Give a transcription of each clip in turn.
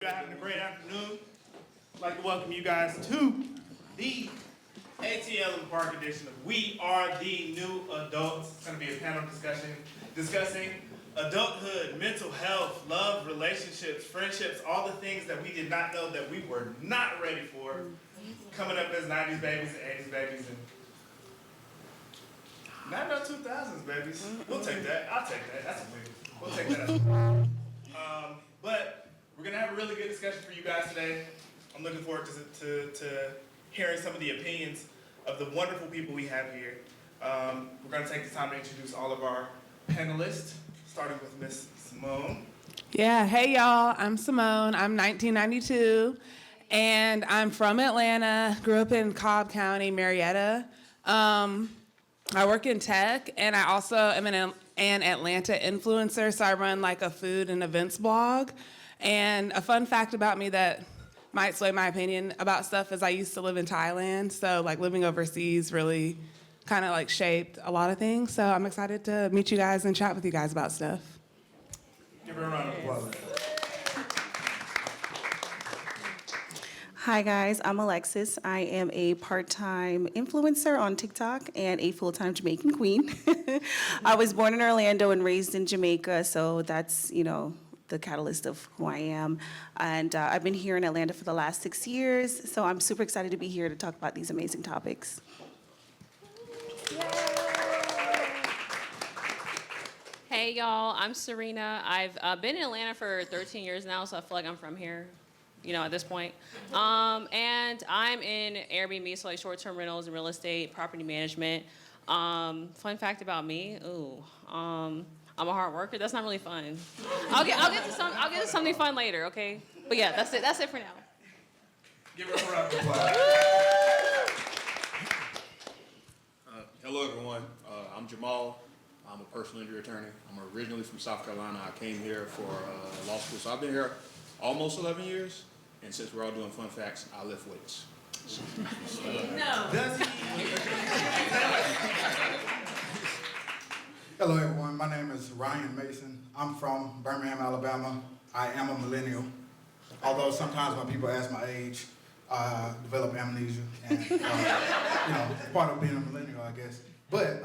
You're having a great afternoon. I'd like to welcome you guys to the ATL and Park edition of We Are the New Adults. It's going to be a panel discussion discussing adulthood, mental health, love, relationships, friendships, all the things that we did not know that we were not ready for coming up as 90s babies and 80s babies and not no 2000s babies. We'll take that. I'll take that. That's a win. We'll take that. But we're going to have a really good discussion for you guys today. I'm looking forward to hearing some of the opinions of the wonderful people we have here. We're going to take the time to introduce all of our panelists, starting with Miss Simone. Yeah, hey y'all, I'm Simone. I'm 1992, and I'm from Atlanta. Grew up in Cobb County, Marietta. I work in tech, and I also am an Atlanta influencer, so I run like a food and events blog. And a fun fact about me that might sway my opinion about stuff is I used to live in Thailand, so like living overseas really kind of like shaped a lot of things. So I'm excited to meet you guys and chat with you guys about stuff. Give her a round of applause. Hi guys, I'm Alexis. I am a part-time influencer on TikTok and a full-time Jamaican queen. I was born in Orlando and raised in Jamaica, so that's, the catalyst of who I am. And I've been here in Atlanta for the last 6 years, so I'm super excited to be here to talk about these amazing topics. Hey y'all, I'm Serena. I've been in Atlanta for 13 years now, so I feel like I'm from here, at this point. And I'm in Airbnb, so like short-term rentals and real estate, property management. Fun fact about me, I'm a hard worker. That's not really fun. I'll get to something fun later, okay? But yeah, that's it. That's it for now. Give her a round of applause. Hello, everyone. I'm Jamal. I'm a personal injury attorney. I'm originally from South Carolina. I came here for law school, so I've been here almost 11 years. And since we're all doing fun facts, I lift weights. No. Does he? Hello everyone, my name is Ryan Mason. I'm from Birmingham, Alabama. I am a millennial. Although sometimes when people ask my age, I develop amnesia and, part of being a millennial, I guess. But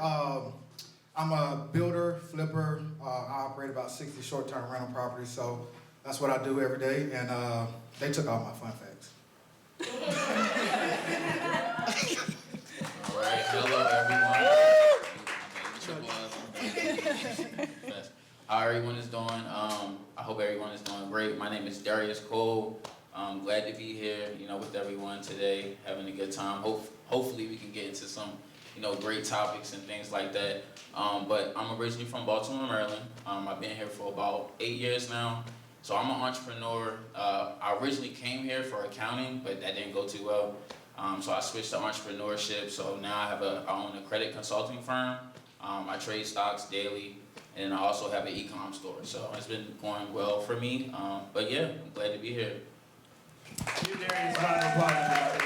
I'm a builder, flipper. I operate about 60 short-term rental properties, so that's what I do every day, and they took all my fun facts. All right, hello everyone. How everyone is doing? I hope everyone is doing great. My name is Darius Cole. I'm glad to be here, with everyone today, having a good time. Hopefully we can get into some, great topics and things like that. But I'm originally from Baltimore, Maryland. I've been here for about 8 years now. So I'm an entrepreneur. I originally came here for accounting, but that didn't go too well. So I switched to entrepreneurship. So now I own a credit consulting firm. I trade stocks daily, and I also have an e-com store. So it's been going well for me. But yeah, I'm glad to be here. Give Darius a round of applause.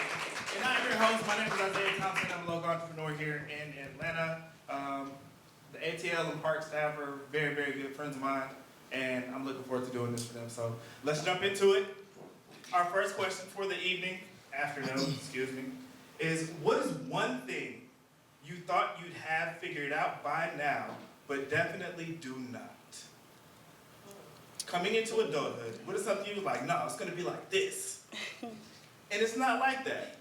And I'm your host. My name is Isaiah Thompson. I'm a local entrepreneur here in Atlanta. The ATL and Park staff are very, very good friends of mine, and I'm looking forward to doing this for them. So let's jump into it. Our first question for the afternoon, is what is one thing you thought you'd have figured out by now, but definitely do not? Coming into adulthood, what is something you was like, no, it's gonna be like this. And it's not like that.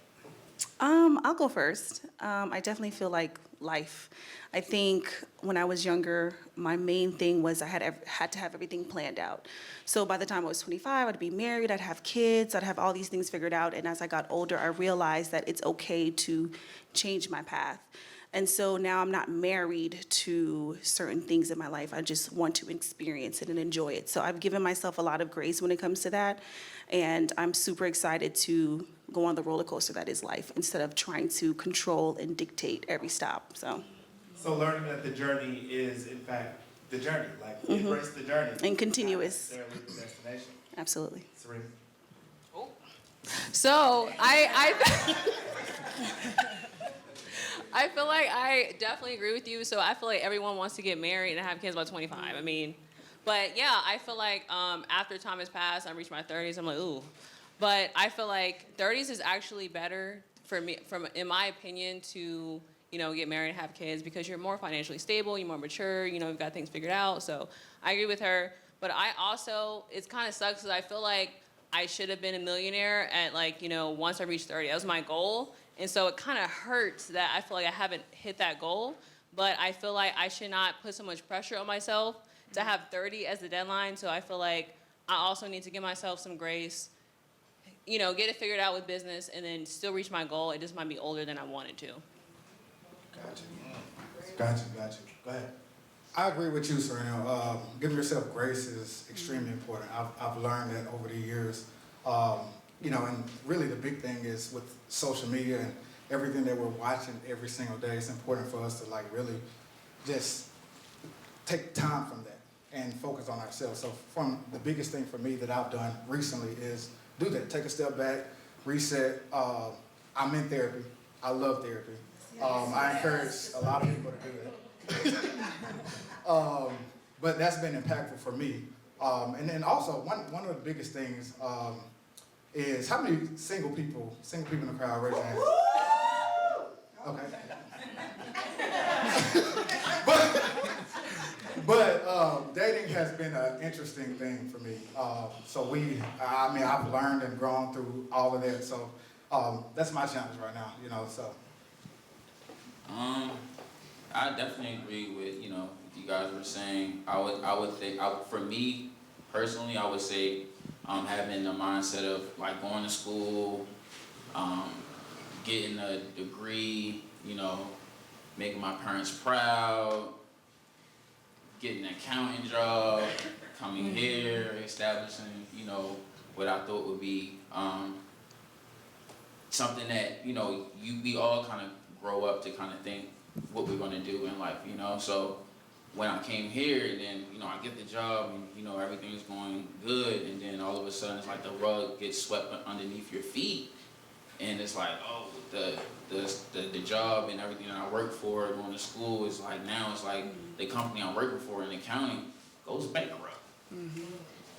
I'll go first. I definitely feel like life. I think when I was younger, my main thing was I had to have everything planned out. So by the time I was 25, I'd be married, I'd have kids, I'd have all these things figured out. And as I got older, I realized that it's okay to change my path. And so now I'm not married to certain things in my life. I just want to experience it and enjoy it. So I've given myself a lot of grace when it comes to that. And I'm super excited to go on the roller coaster that is life instead of trying to control and dictate every stop. So learning that the journey is, in fact, the journey. Like, embrace the journey. And continuous. Not necessarily the destination. Absolutely. Serena. So I feel like I definitely agree with you. So I feel like everyone wants to get married and have kids by 25. But yeah, I feel like after time has passed, I reached my 30s. I'm like, ooh. But I feel like 30s is actually better for me, in my opinion, to get married and have kids because you're more financially stable, you're more mature, you've got things figured out. So I agree with her. But I also, it kind of sucks because I feel like I should have been a millionaire at once I reached 30. That was my goal. And so it kind of hurts that I feel like I haven't hit that goal. But I feel like I should not put so much pressure on myself to have 30 as the deadline. So I feel like I also need to give myself some grace, get it figured out with business and then still reach my goal. It just might be older than I wanted to. Gotcha. Go ahead. I agree with you, Serena. Giving yourself grace is extremely important. I've learned that over the years. And really the big thing is with social media and everything that we're watching every single day, it's important for us to really just take time from that and focus on ourselves. So the biggest thing for me that I've done recently is do that. Take a step back, reset. I'm in therapy. I love therapy. I encourage a lot of people to do that. But that's been impactful for me. And then also one of the biggest things is how many single people in the crowd, raise your hands. Okay. but dating has been an interesting thing for me. I've learned and grown through all of that. So that's my challenge right now, so. I definitely agree with, what you guys were saying. I would think, for me personally, I would say having the mindset of going to school, getting a degree, making my parents proud, getting an accounting job, coming here, establishing, what I thought would be something that, we all kind of grow up to kind of think what we're going to do in life, So when I came here and then, I get the job and, everything's going good and then all of a sudden it's like the rug gets swept underneath your feet and it's like, oh, the job and everything that I worked for going to school is now it's like the company I'm working for in accounting goes bankrupt.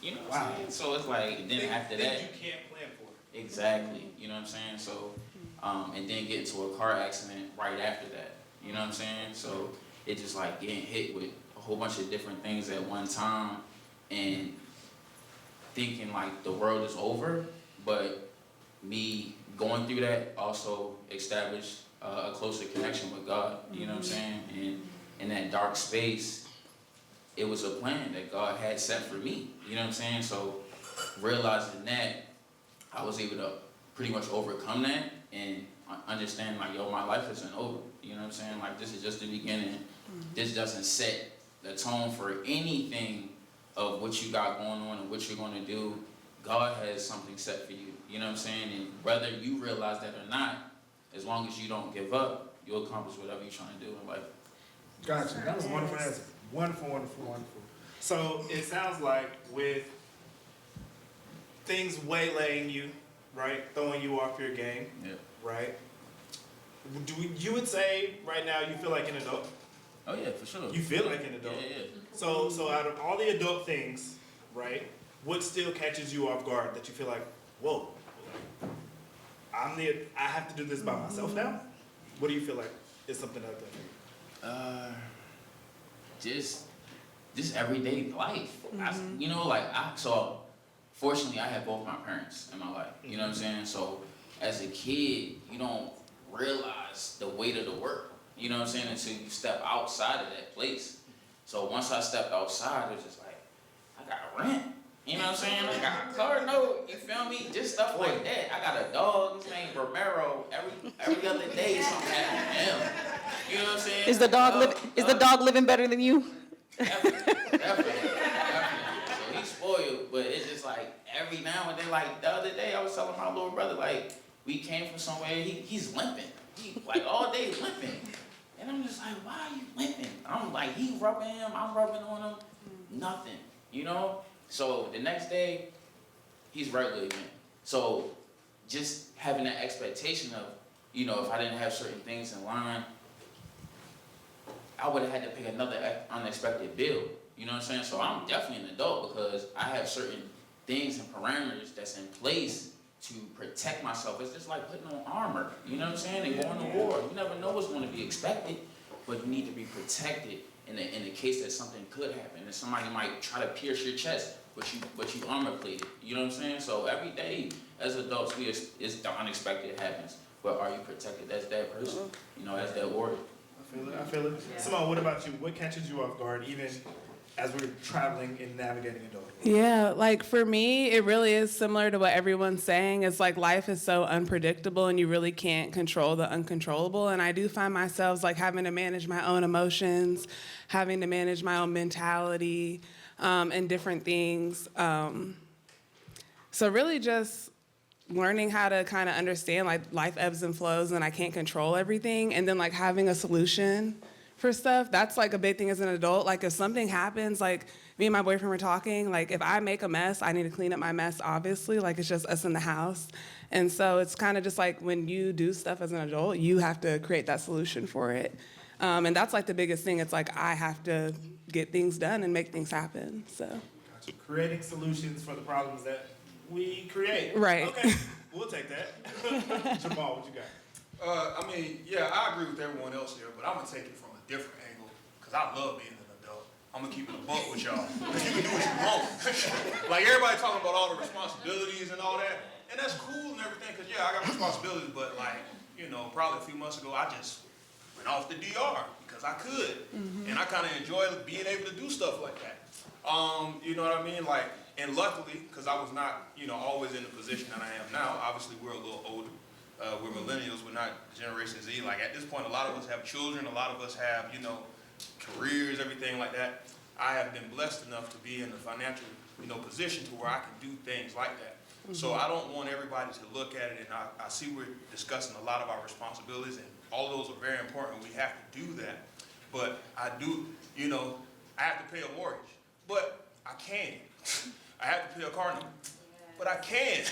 You know what I'm saying? So it's like, then after that. You can't plan for it. Exactly. You know what I'm saying? So, and then get into a car accident right after that. You know what I'm saying? So it just getting hit with a whole bunch of different things at one time and thinking the world is over, but me going through that also established a closer connection with God. You know what I'm saying? And in that dark space, it was a plan that God had set for me. You know what I'm saying? So realizing that, I was able to pretty much overcome that and understand my life isn't over. You know what I'm saying? This is just the beginning. This doesn't set the tone for anything of what you got going on and what you're going to do. God has something set for you. You know what I'm saying? And whether you realize that or not, as long as you don't give up, you'll accomplish whatever you're trying to do in life. Gotcha. That was a wonderful answer. Wonderful. So it sounds like with things waylaying you, right, throwing you off your game, right? You would say right now you feel like an adult? Oh yeah, for sure. You feel like an adult? Yeah. So out of all the adult things, right, what still catches you off guard that you feel like, whoa, I have to do this by myself now? What do you feel like is something like that? Just everyday life. So fortunately I had both my parents in my life. You know what I'm saying? So as a kid, you don't realize the weight of the work. You know what I'm saying? Until you step outside of that place. So once I stepped outside, it was just I got rent. You know what I'm saying? I got a car note. You feel me? Just stuff like that. I got a dog. His name Romero. Every other day something happened to him. You know what I'm saying? Is the dog living better than you? Definitely. So he's spoiled, but it's just every now and then, the other day I was telling my little brother, we came from somewhere, he's limping. He all day limping. And I'm just why are you limping? I'm he rubbing him, I'm rubbing on him, nothing, So the next day, he's regular again. So just having that expectation of, if I didn't have certain things in line, I would have had to pay another unexpected bill. You know what I'm saying? So I'm definitely an adult because I have certain things and parameters that's in place to protect myself. It's just like putting on armor, you know what I'm saying, and going to war. You never know what's going to be expected, but you need to be protected in the case that something could happen. And somebody might try to pierce your chest, but you armor plated. You know what I'm saying? So every day as adults, it's the unexpected happens. But are you protected as that person? You know, as that warrior? I feel it. Simone, what about you? What catches you off guard, even as we're traveling and navigating adulthood? Yeah, like for me, it really is similar to what everyone's saying. It's like life is so unpredictable and you really can't control the uncontrollable. And I do find myself like having to manage my own emotions, having to manage my own mentality, and different things. So really just learning how to kind of understand like life ebbs and flows and I can't control everything. And then like having a solution for stuff. That's like a big thing as an adult. Like if something happens, like me and my boyfriend were talking, like if I make a mess, I need to clean up my mess, obviously. Like it's just us in the house. And so it's kind of just like when you do stuff as an adult, you have to create that solution for it. And that's like the biggest thing. It's like I have to get things done and make things happen, so. Gotcha. Creating solutions for the problems that we create. Right. Okay, we'll take that. Jamal, what you got? I mean, yeah, I agree with everyone else here, but I'm gonna take it from a different angle because I love being an adult. I'm gonna keep it a buck with y'all because you can do what you want. Like everybody talking about all the responsibilities and all that, and that's cool and everything. Because yeah, I got responsibilities, but like probably a few months ago, I just went off the DR because I could, and I kind of enjoy being able to do stuff like that. You know what I mean? Like, and luckily, because I was not always in the position that I am now. Obviously, we're a little older. We're millennials, we're not Generation Z. Like at this point, a lot of us have children, a lot of us have, careers, everything like that. I have been blessed enough to be in a financial, position to where I can do things like that. So I don't want everybody to look at it, and I see we're discussing a lot of our responsibilities, and all of those are very important. We have to do that. But I do, I have to pay a mortgage, but I can. I have to pay a car note, but I can.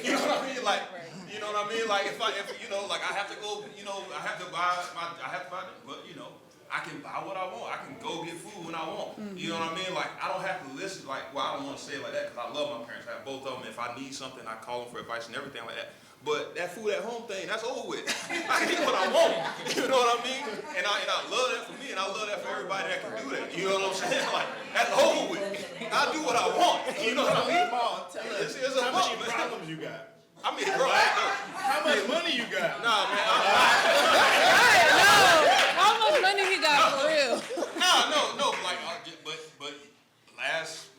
You know what I mean? Like, you know what I mean? Like if I have to go, I have to buy, but I can buy what I want. I can go get food when I want. You know what I mean? Like I don't have to listen. Like, well, I don't want to say it like that because I love my parents. I have both of them. If I need something, I call them for advice and everything like that. But that food at home thing, that's over with. I can eat what I want. You know what I mean? And I love that for me, and I love that for everybody that can do that. You know what I'm saying? Like that's over with. I do what I want. You know what I mean? It's a How must, many man. problems you got? I mean, bro. How much money you got? Nah, man. How much money he got for real? No. Like, but last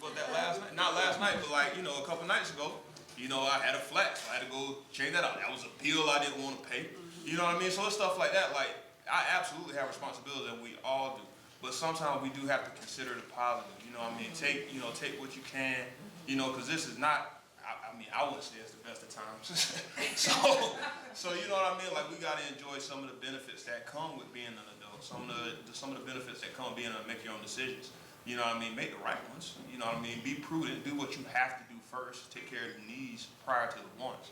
night? Not last night, but like a couple nights ago. I had a flat, so I had to go change that out. That was a bill I didn't want to pay. You know what I mean? So it's stuff like that. Like, I absolutely have responsibility, and we all do. But sometimes we do have to consider the positive. You know what I mean? Take what you can, because this is not, I wouldn't say it's the best of times. so you know what I mean? Like, we got to enjoy some of the benefits that come with being an adult. Some of the benefits that come with being able to make your own decisions. You know what I mean? Make the right ones. You know what I mean? Be prudent. Do what you have to do first. Take care of the needs prior to the wants.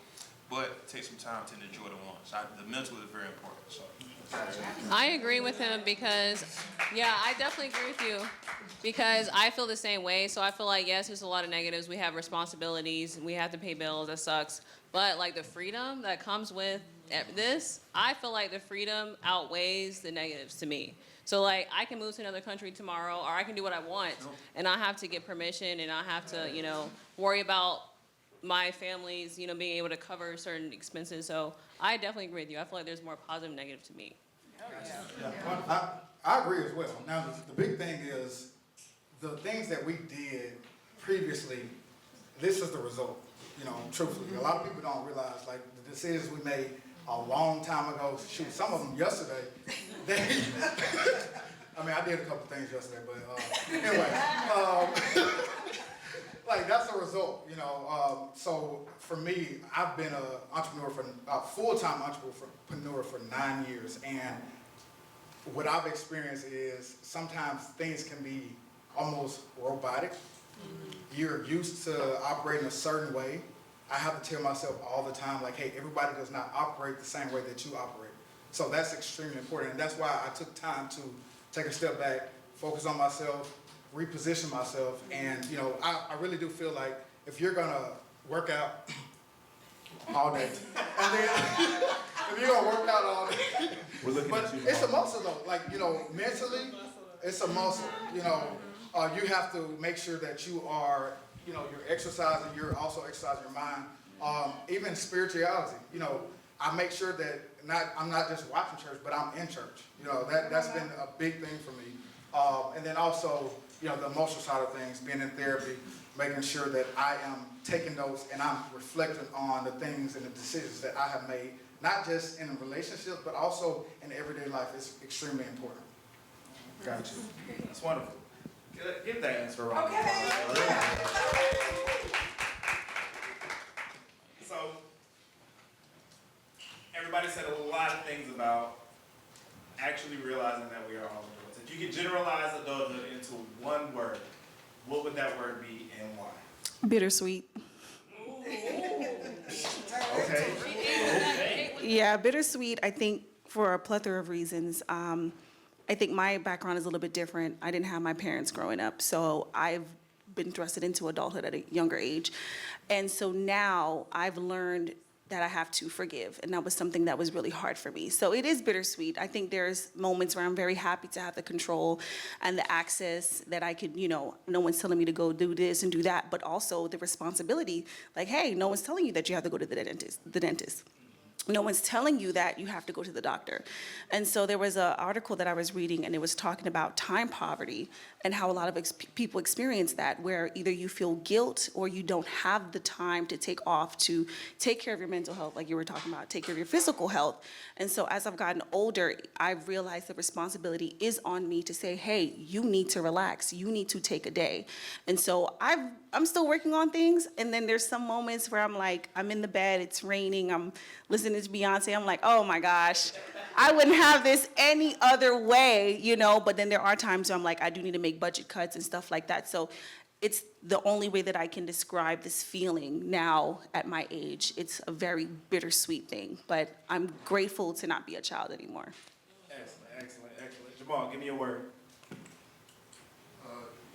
But take some time to enjoy the wants. The mental is very important. So. I agree with him because, yeah, I definitely agree with you because I feel the same way. So I feel like, yes, there's a lot of negatives. We have responsibilities. We have to pay bills. That sucks. But, like, the freedom that comes with this, I feel like the freedom outweighs the negatives to me. So, like, I can move to another country tomorrow, or I can do what I want, and I have to get permission, and I have to, worry about my family's, being able to cover certain expenses. So I definitely agree with you. I feel like there's more positive and negative to me. Yeah, I agree as well. Now, the big thing is the things that we did previously, this is the result, truthfully. A lot of people don't realize, like, the decisions we made a long time ago, shoot, some of them yesterday, I did a couple things yesterday, but anyway, like that's the result, so for me, I've been a full-time entrepreneur for 9 years, and what I've experienced is sometimes things can be almost robotic. You're used to operating a certain way. I have to tell myself all the time, like, hey, everybody does not operate the same way that you operate. So that's extremely important, and that's why I took time to take a step back, focus on myself, reposition myself. And, you know, I really do feel like if you're gonna work out all day, and then if you're gonna work out all day, We're looking but at you. it's a muscle though, like, you know, mentally, it's a muscle, you know. You have to make sure that you are, you know, you're exercising, you're also exercising your mind. Even spirituality, you know, I make sure that I'm not just watching church, but I'm in church. You know, that's been a big thing for me. And then also, you know, the emotional side of things, being in therapy, making sure that I am taking notes and I'm reflecting on the things and the decisions that I have made, not just in relationships, but also in everyday life is extremely important. Gotcha. That's wonderful. Give that answer a round of Okay. applause. So, everybody said a lot of things about actually realizing that we are all adults. If you could generalize adulthood into one word, what would that word be and why? Bittersweet. Okay. Yeah, bittersweet, I think, for a plethora of reasons. I think my background is a little bit different. I didn't have my parents growing up, so I've been thrusted into adulthood at a younger age. And so now I've learned that I have to forgive, and that was something that was really hard for me. So it is bittersweet. I think there's moments where I'm very happy to have the control and the access that I could, you know, no one's telling me to go do this and do that, but also the responsibility, like, hey, no one's telling you that you have to go to the dentist. No one's telling you that you have to go to the doctor. And so there was an article that I was reading, and it was talking about time poverty and how a lot of people experience that, where either you feel guilt or you don't have the time to take off to take care of your mental health, like you were talking about, take care of your physical health. And so as I've gotten older, I've realized the responsibility is on me to say, hey, you need to relax. You need to take a day. And so I'm still working on things. And then there's some moments where I'm like, I'm in the bed, it's raining, I'm listening to Beyonce, I'm like, oh my gosh, I wouldn't have this any other way, you know. But then there are times where I'm like, I do need to make budget cuts and stuff like that. So it's the only way that I can describe this feeling now at my age. It's a very bittersweet thing, but I'm grateful to not be a child anymore. Excellent. Jamal, give me a word.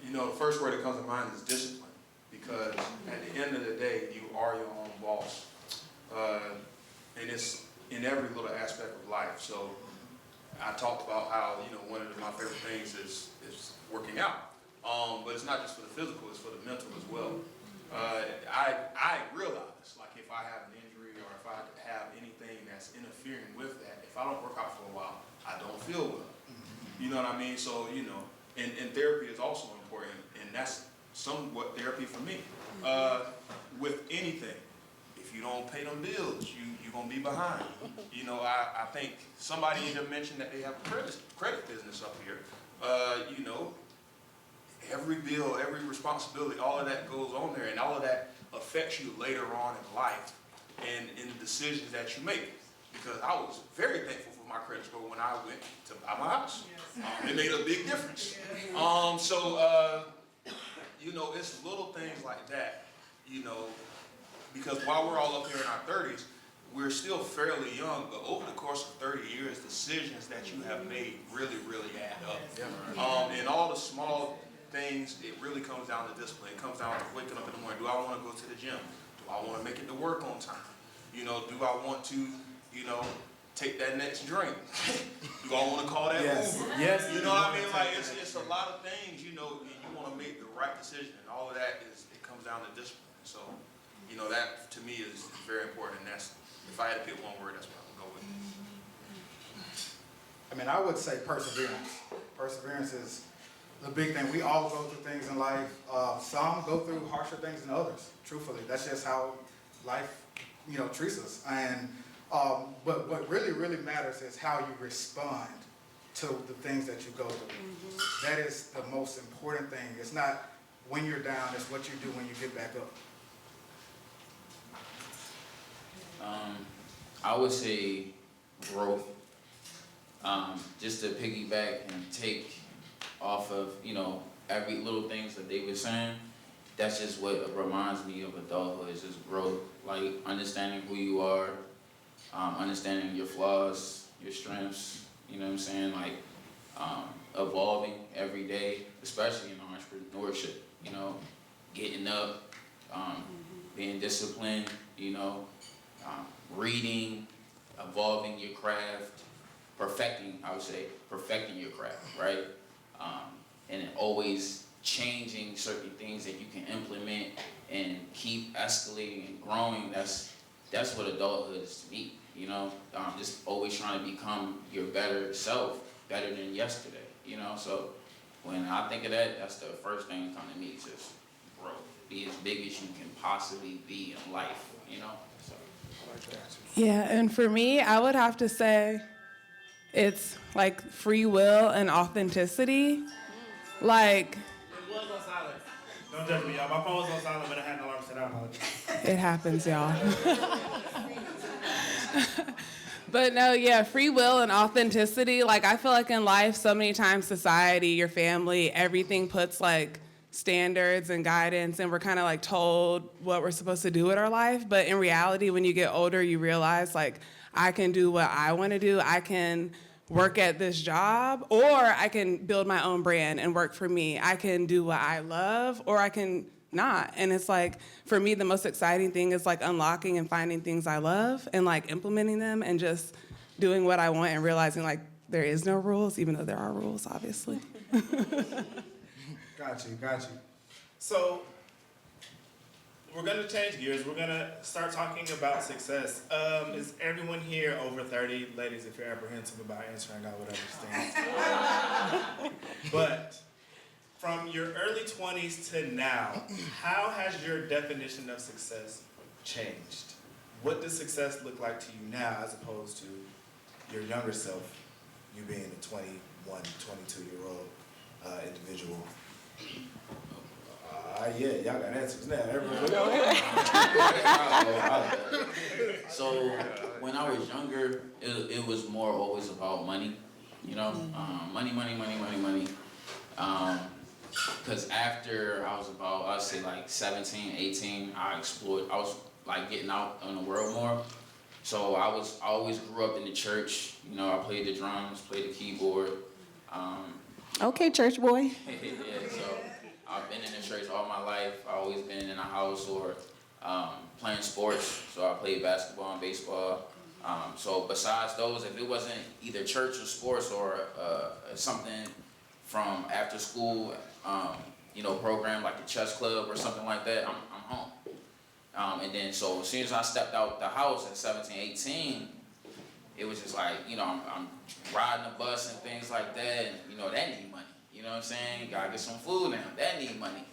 You know, the first word that comes to mind is discipline, because at the end of the day, you are your own boss. And it's in every little aspect of life. So I talked about how, you know, one of my favorite things is working out. But it's not just for the physical, it's for the mental as well. I realize, like, if I have an injury or if I have anything that's interfering with that, if I don't work out for a while, I don't feel well. You know what I mean? So, you know, and therapy is also important, and that's somewhat therapy for me. With anything, if you don't pay them bills, you're gonna be behind. You know, I think somebody even mentioned that they have a credit business up here. You know, every bill, every responsibility, all of that goes on there, and all of that affects you later on in life and in the decisions that you make. Because I was very thankful for my credit score when I went to buy my house. It made a big difference. You know, it's little things like that, you know, because while we're all up here in our 30s, we're still fairly young, but over the course of 30 years, decisions that you have made really, really add up. And all the small things, it really comes down to discipline. It comes down to waking up in the morning. Do I want to go to the gym? Do I want to make it to work on time? You know, do I want to, you know, take that next drink? Do I want to call that Uber? Yes. You know what I mean? Like, it's a lot of things, you know, and you want to make the right decision, and all of that it comes down to discipline. So, you know, that to me is very important, and that's, if I had to pick one word, that's what I would go with. I mean, I would say perseverance. Perseverance is the big thing. We all go through things in life. Some go through harsher things than others, truthfully. That's just how life, you know, treats us. And but what really, really matters is how you respond to the things that you go through. That is the most important thing. It's not when you're down, it's what you do when you get back up. I would say growth. Just to piggyback and take off of, you know, every little things that they were saying, that's just what reminds me of adulthood, is just growth. Like understanding who you are, understanding your flaws, your strengths, you know what I'm saying? Like evolving every day, especially in entrepreneurship, you know, getting up, being disciplined, you know, reading, evolving your craft, perfecting your craft, right? And then always changing certain things that you can implement and keep escalating and growing. That's what adulthood is to me, you know? Just always trying to become your better self, better than yesterday, you know? So when I think of that, that's the first thing that comes to me, is just grow. Be as big as you can possibly be in life, you know? So. Yeah, and for me, I would have to say it's like free will and authenticity. Like, It was on silent. Don't judge me, y'all. My phone was on silent, but I had an alarm set. I apologize. it happens, y'all. But no, yeah, free will and authenticity. Like, I feel like in life, so many times society, your family, everything puts like standards and guidance, and we're kind of like told what we're supposed to do with our life. But in reality, when you get older, you realize like, I can do what I want to do. I can work at this job, or I can build my own brand and work for me. I can do what I love, or I can not. And it's like, for me, the most exciting thing is like unlocking and finding things I love and like implementing them and just doing what I want and realizing like there is no rules, even though there are rules, obviously. Got you. So, we're gonna change gears. We're gonna start talking about success. Is everyone here over 30? Ladies, if you're apprehensive about answering, I would understand. But from your early 20s to now, how has your definition of success changed? What does success look like to you now as opposed to your younger self, you being a 21, 22-year-old individual? Yeah, y'all got answers now. Everybody. So when I was younger, it was more always about money, you know, money. Because after I was about, I'd say like 17, 18, I was like getting out in the world more. So I always grew up in the church. You know, I played the drums, played the keyboard. Okay, church boy. Yeah, so I've been in the church all my life. I've always been in a house or playing sports. So I played basketball and baseball. So besides those, if it wasn't either church or sports or something from after school, you know, program like the chess club or something like that, I'm home. And then so as soon as I stepped out the house at 17, 18, it was just like, you know, I'm riding the bus and things like that, and, you know, that need money. You know what I'm saying? Gotta get some food now. That need money.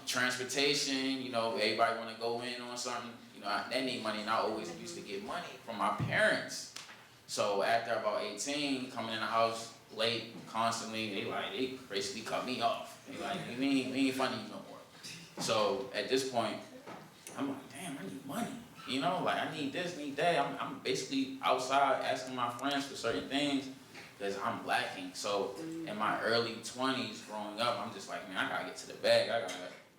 Transportation, you know, everybody wanna go in on something, you know, that need money, and I always used to get money from my parents. So after about 18, coming in the house late constantly, they basically cut me off. They like, we ain't funny no more. So at this point, I'm like, damn, I need money. You know, like I need this, need that. I'm basically outside asking my friends for certain things because I'm lacking. So in my early 20s growing up, I'm just like, man, I gotta get to the bag.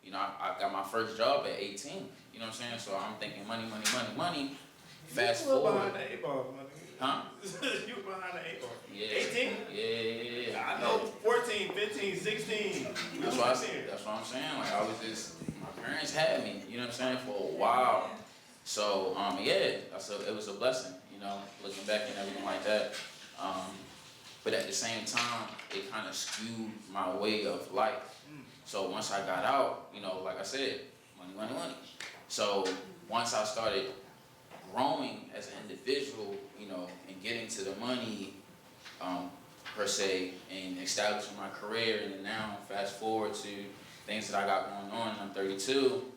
You know, I got my first job at 18. You know what I'm saying? So I'm thinking money. Fast You were forward. behind the 8 ball, money. Huh? You were behind the 8 ball. Yeah. 18? Yeah. I know 14, 15, 16. That's what I'm saying. Like I was just, my parents had me, you know what I'm saying, for a while. So yeah, it was a blessing, you know, looking back and everything like that. But at the same time, it kind of skewed my way of life. So once I got out, you know, like I said, money. So once I started growing as an individual, you know, and getting to the money, per se, and establishing my career, and then now fast forward to things that I got going on, and I'm 32,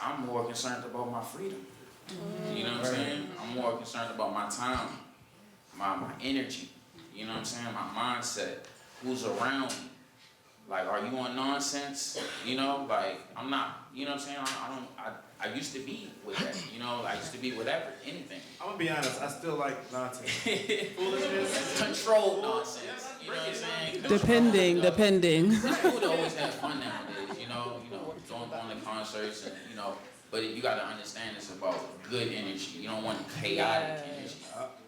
I'm more concerned about my freedom. You know what I'm saying? I'm more concerned about my time, my energy, you know what I'm saying? My mindset, who's around me. Like, are you on nonsense? You know, like, I'm not, you know what I'm saying? I used to be with that, you know, I used to be whatever, anything. I'm gonna be honest, I still like nonsense. Foolishness. Controlled nonsense, you know what I'm saying? Depending. People always have fun nowadays, you know, going to concerts and, you know, but you gotta understand it's about good energy. You don't want chaotic energy.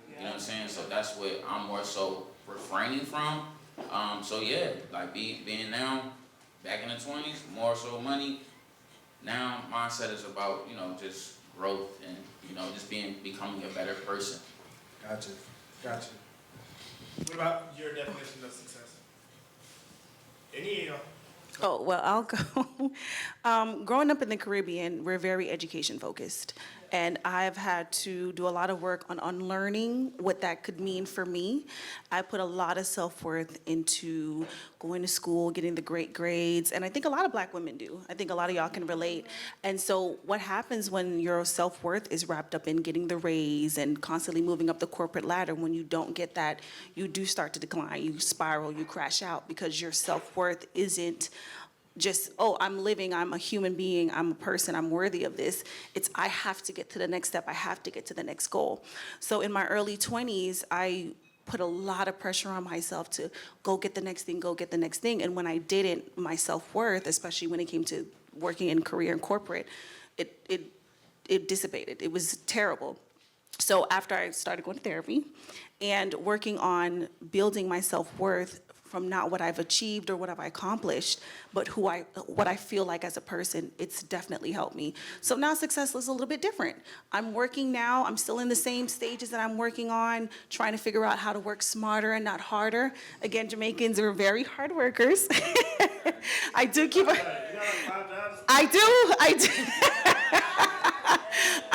You know what I'm saying? So that's what I'm more so refraining from. So yeah, like being now back in the 20s, more so money. Now mindset is about, you know, just growth and, you know, just becoming a better person. Gotcha. What about your definition of success? Any of y'all? Oh, well, I'll go. Growing up in the Caribbean, we're very education focused. And I've had to do a lot of work on unlearning what that could mean for me. I put a lot of self-worth into going to school, getting the great grades, and I think a lot of Black women do. I think a lot of y'all can relate. And so what happens when your self-worth is wrapped up in getting the raise and constantly moving up the corporate ladder, when you don't get that, you do start to decline, you spiral, you crash out because your self-worth isn't just, oh, I'm living, I'm a human being, I'm a person, I'm worthy of this. It's, I have to get to the next step, I have to get to the next goal. So in my early 20s, I put a lot of pressure on myself to go get the next thing, go get the next thing. And when I didn't, my self-worth, especially when it came to working in career and corporate, it dissipated. It was terrible. So after I started going to therapy and working on building my self-worth from not what I've achieved or what I've accomplished, but what I feel like as a person, it's definitely helped me. So now success is a little bit different. I'm working now, I'm still in the same stages that I'm working on, trying to figure out how to work smarter and not harder. Again, Jamaicans are very hard workers. I do keep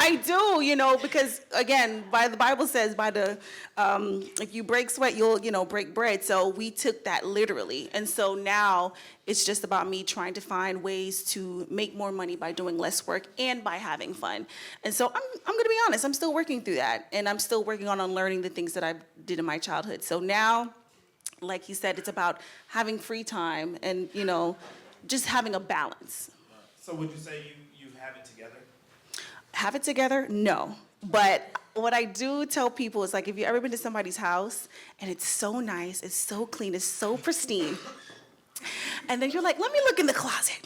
I do, you know, because again, the Bible says, if you break sweat, you'll, you know, break bread. So we took that literally. And so now it's just about me trying to find ways to make more money by doing less work and by having fun. And so I'm going to be honest, I'm still working through that. And I'm still working on unlearning the things that I did in my childhood. So now, like he said, it's about having free time and, you know, just having a balance. So would you say you have it together? Have it together? No. But what I do tell people is, like, if you've ever been to somebody's house and it's so nice, it's so clean, it's so pristine, and then you're like, let me look in the closet.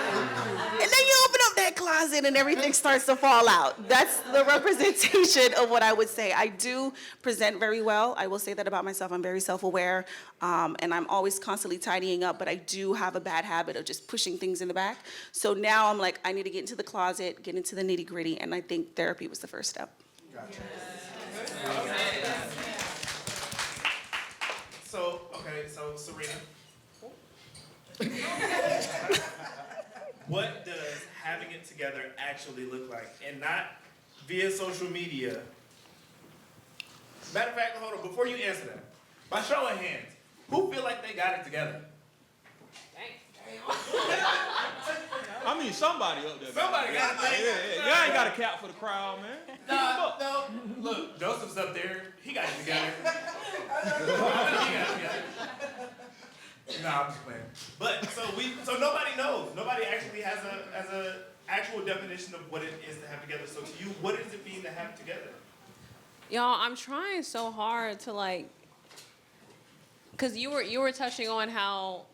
And then you open up that closet and everything starts to fall out. That's the representation of what I would say. I do present very well. I will say that about myself. I'm very self-aware, and I'm always constantly tidying up, but I do have a bad habit of just pushing things in the back. So now I'm like, I need to get into the closet, get into the nitty-gritty, and I think therapy was the first step. Gotcha. So, okay, so Serena. What does having it together actually look like? And not via social media. Matter of fact, hold on, before you answer that, by show of hands, who feel like they got it together? I mean, somebody up there. Somebody got it together. Yeah. Y'all ain't got a cap for the crowd, man. No. Look, Joseph's up there. He got it together. He got it together. No, I'm just playing. But so nobody knows. Nobody actually has a actual definition of what it is to have together. So to you, what does it mean to have together? Y'all, I'm trying so hard to, like, because you were touching on how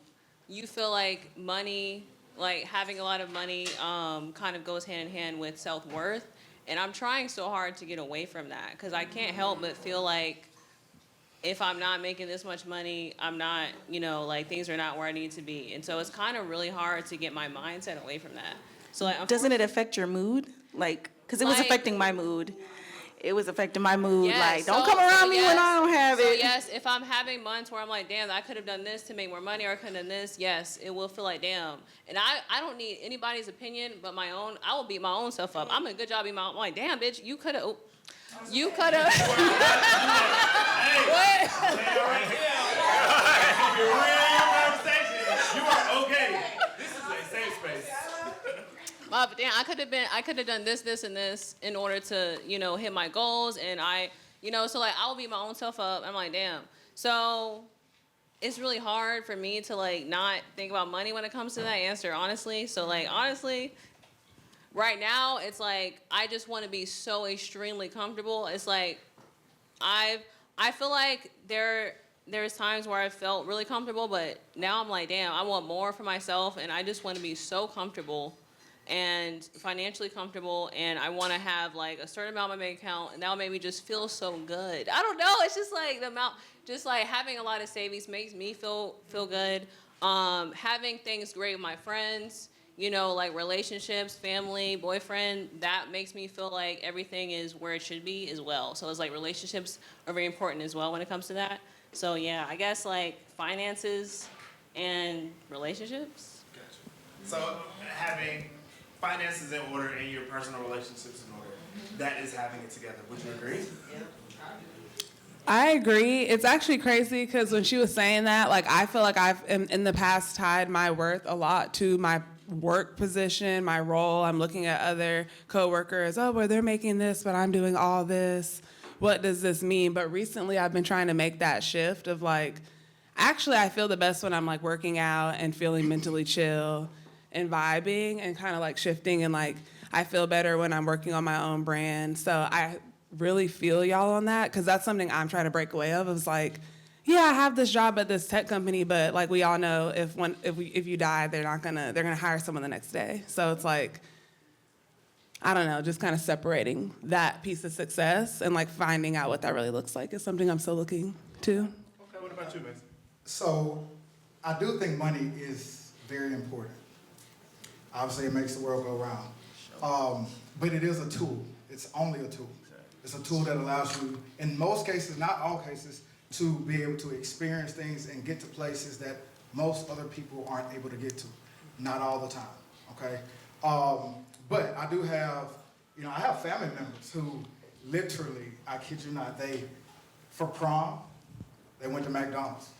you feel like money, like having a lot of money, kind of goes hand in hand with self-worth, and I'm trying so hard to get away from that because I can't help but feel like if I'm not making this much money, I'm not, you know, like things are not where I need to be, and so it's kind of really hard to get my mindset away from that. So like, Doesn't it affect your mood? Like, because it was affecting my mood. It was affecting my mood. Yes, like, don't come around me when I don't have it. So yes, if I'm having months where I'm like, damn, I could have done this to make more money, or I could have done this, yes, it will feel like, damn. And I don't need anybody's opinion but my own. I will beat my own self up. I'm a good job beating my own. I'm like, damn, bitch, you could have. You could have. What? You are okay. This is a safe space. But damn, I could have done this, and this in order to, you know, hit my goals, and so like I will beat my own self up. I'm like, damn. So it's really hard for me to like not think about money when it comes to that answer, honestly. So like honestly, right now it's like I just want to be so extremely comfortable. It's like I feel like there's times where I felt really comfortable, but now I'm like, damn, I want more for myself, and I just want to be so comfortable and financially comfortable, and I want to have like a certain amount in my bank account, and that'll make me just feel so good. I don't know. It's just like the amount, just like having a lot of savings makes me feel good. Having things great with my friends, you know, like relationships, family, boyfriend, that makes me feel like everything is where it should be as well. So it's like relationships are very important as well when it comes to that. So yeah, I guess like finances and relationships. So having finances in order and your personal relationships in order, that is having it together. Would you agree? I agree. It's actually crazy because when she was saying that, like, I feel like I've in the past tied my worth a lot to my work position, my role. I'm looking at other coworkers. Oh, well, they're making this, but I'm doing all this. What does this mean? But recently, I've been trying to make that shift of like, actually, I feel the best when I'm like working out and feeling mentally chill and vibing and kind of like shifting, and like I feel better when I'm working on my own brand. So I really feel y'all on that, because that's something I'm trying to break away of. It's like, yeah, I have this job at this tech company, but like we all know if you die, they're gonna hire someone the next day. So it's like, I don't know, just kind of separating that piece of success and like finding out what that really looks like is something I'm still looking to. Okay, what about you, Mason? So I do think money is very important. Obviously, it makes the world go round. But it is a tool. It's only a tool. It's a tool that allows you, in most cases, not all cases, to be able to experience things and get to places that most other people aren't able to get to. Not all the time, okay? But I do have, I have family members who literally, I kid you not, for prom, they went to McDonald's.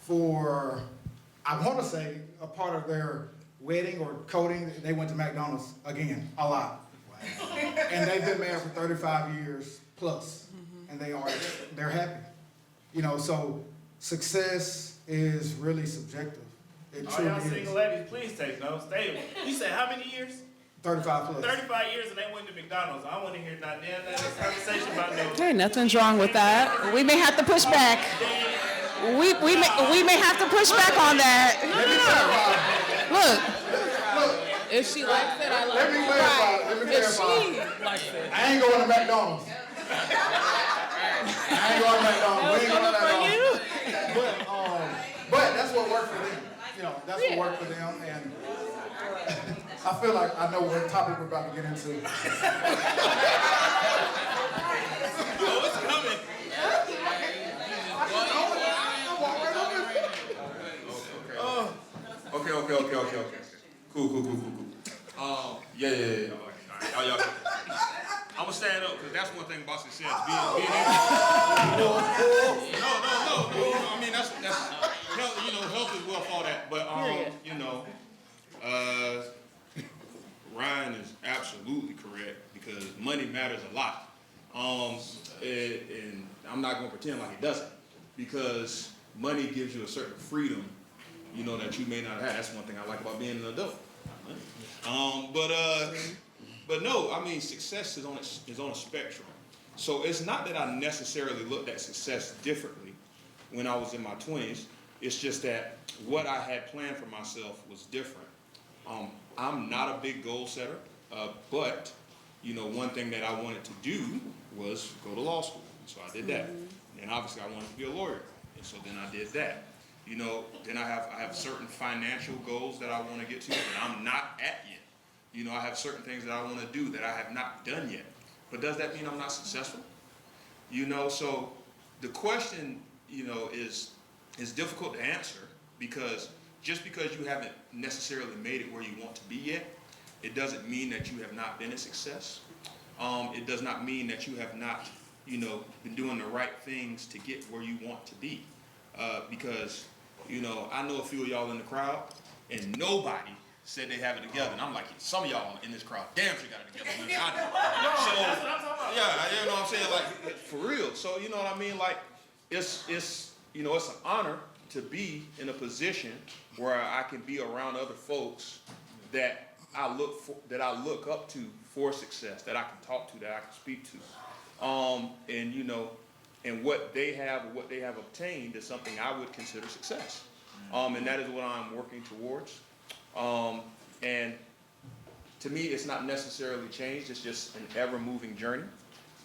For, I want to say, a part of their wedding or coding, they went to McDonald's again, a lot. And they've been married for 35 years plus, and they're happy. So success is really subjective. It All truly y'all is. single ladies, please take notes. You said how many years? 35 plus. 35 years and they went to McDonald's. I want to hear not damn that conversation about no. Hey, nothing's wrong with that. We may have to push back. We may have to push back on that. Look, if she likes it, I like Let me it. clarify. Right. Let me If clarify. she likes it. I ain't going to McDonald's. I ain't going to McDonald's. We ain't going to McDonald's. But that's what worked for them. That's what worked for them. And I feel like I know what topic we're about to get into. Oh, it's coming. Okay. Cool. Yeah. Y'all. I'm gonna stand up because that's one thing about success. Being able. No. I mean that's health. Health is well for that. But Ryan is absolutely correct because money matters a lot. And I'm not gonna pretend like it doesn't because money gives you a certain freedom, that you may not have. That's one thing I like about being an adult. But no, I mean success is on a spectrum. So it's not that I necessarily looked at success differently when I was in my 20s. It's just that what I had planned for myself was different. I'm not a big goal setter, but one thing that I wanted to do was go to law school. So I did that. And obviously I wanted to be a lawyer. And so then I did that. Then I have certain financial goals that I want to get to that I'm not at yet. I have certain things that I want to do that I have not done yet. But does that mean I'm not successful? So the question, is difficult to answer because just because you haven't necessarily made it where you want to be yet, it doesn't mean that you have not been a success. It does not mean that you have not, been doing the right things to get where you want to be. Because, I know a few of y'all in the crowd, and nobody said they have it together. And I'm like, some of y'all in this crowd damn sure got it together. That's what I'm talking about. Yeah, you know what I'm saying? Like, for real. So, you know what I mean? Like, it's an honor to be in a position where I can be around other folks that I look up to for success, that I can talk to, that I can speak to. And what they have obtained is something I would consider success. And that is what I'm working towards. And to me, it's not necessarily changed. It's just an ever-moving journey.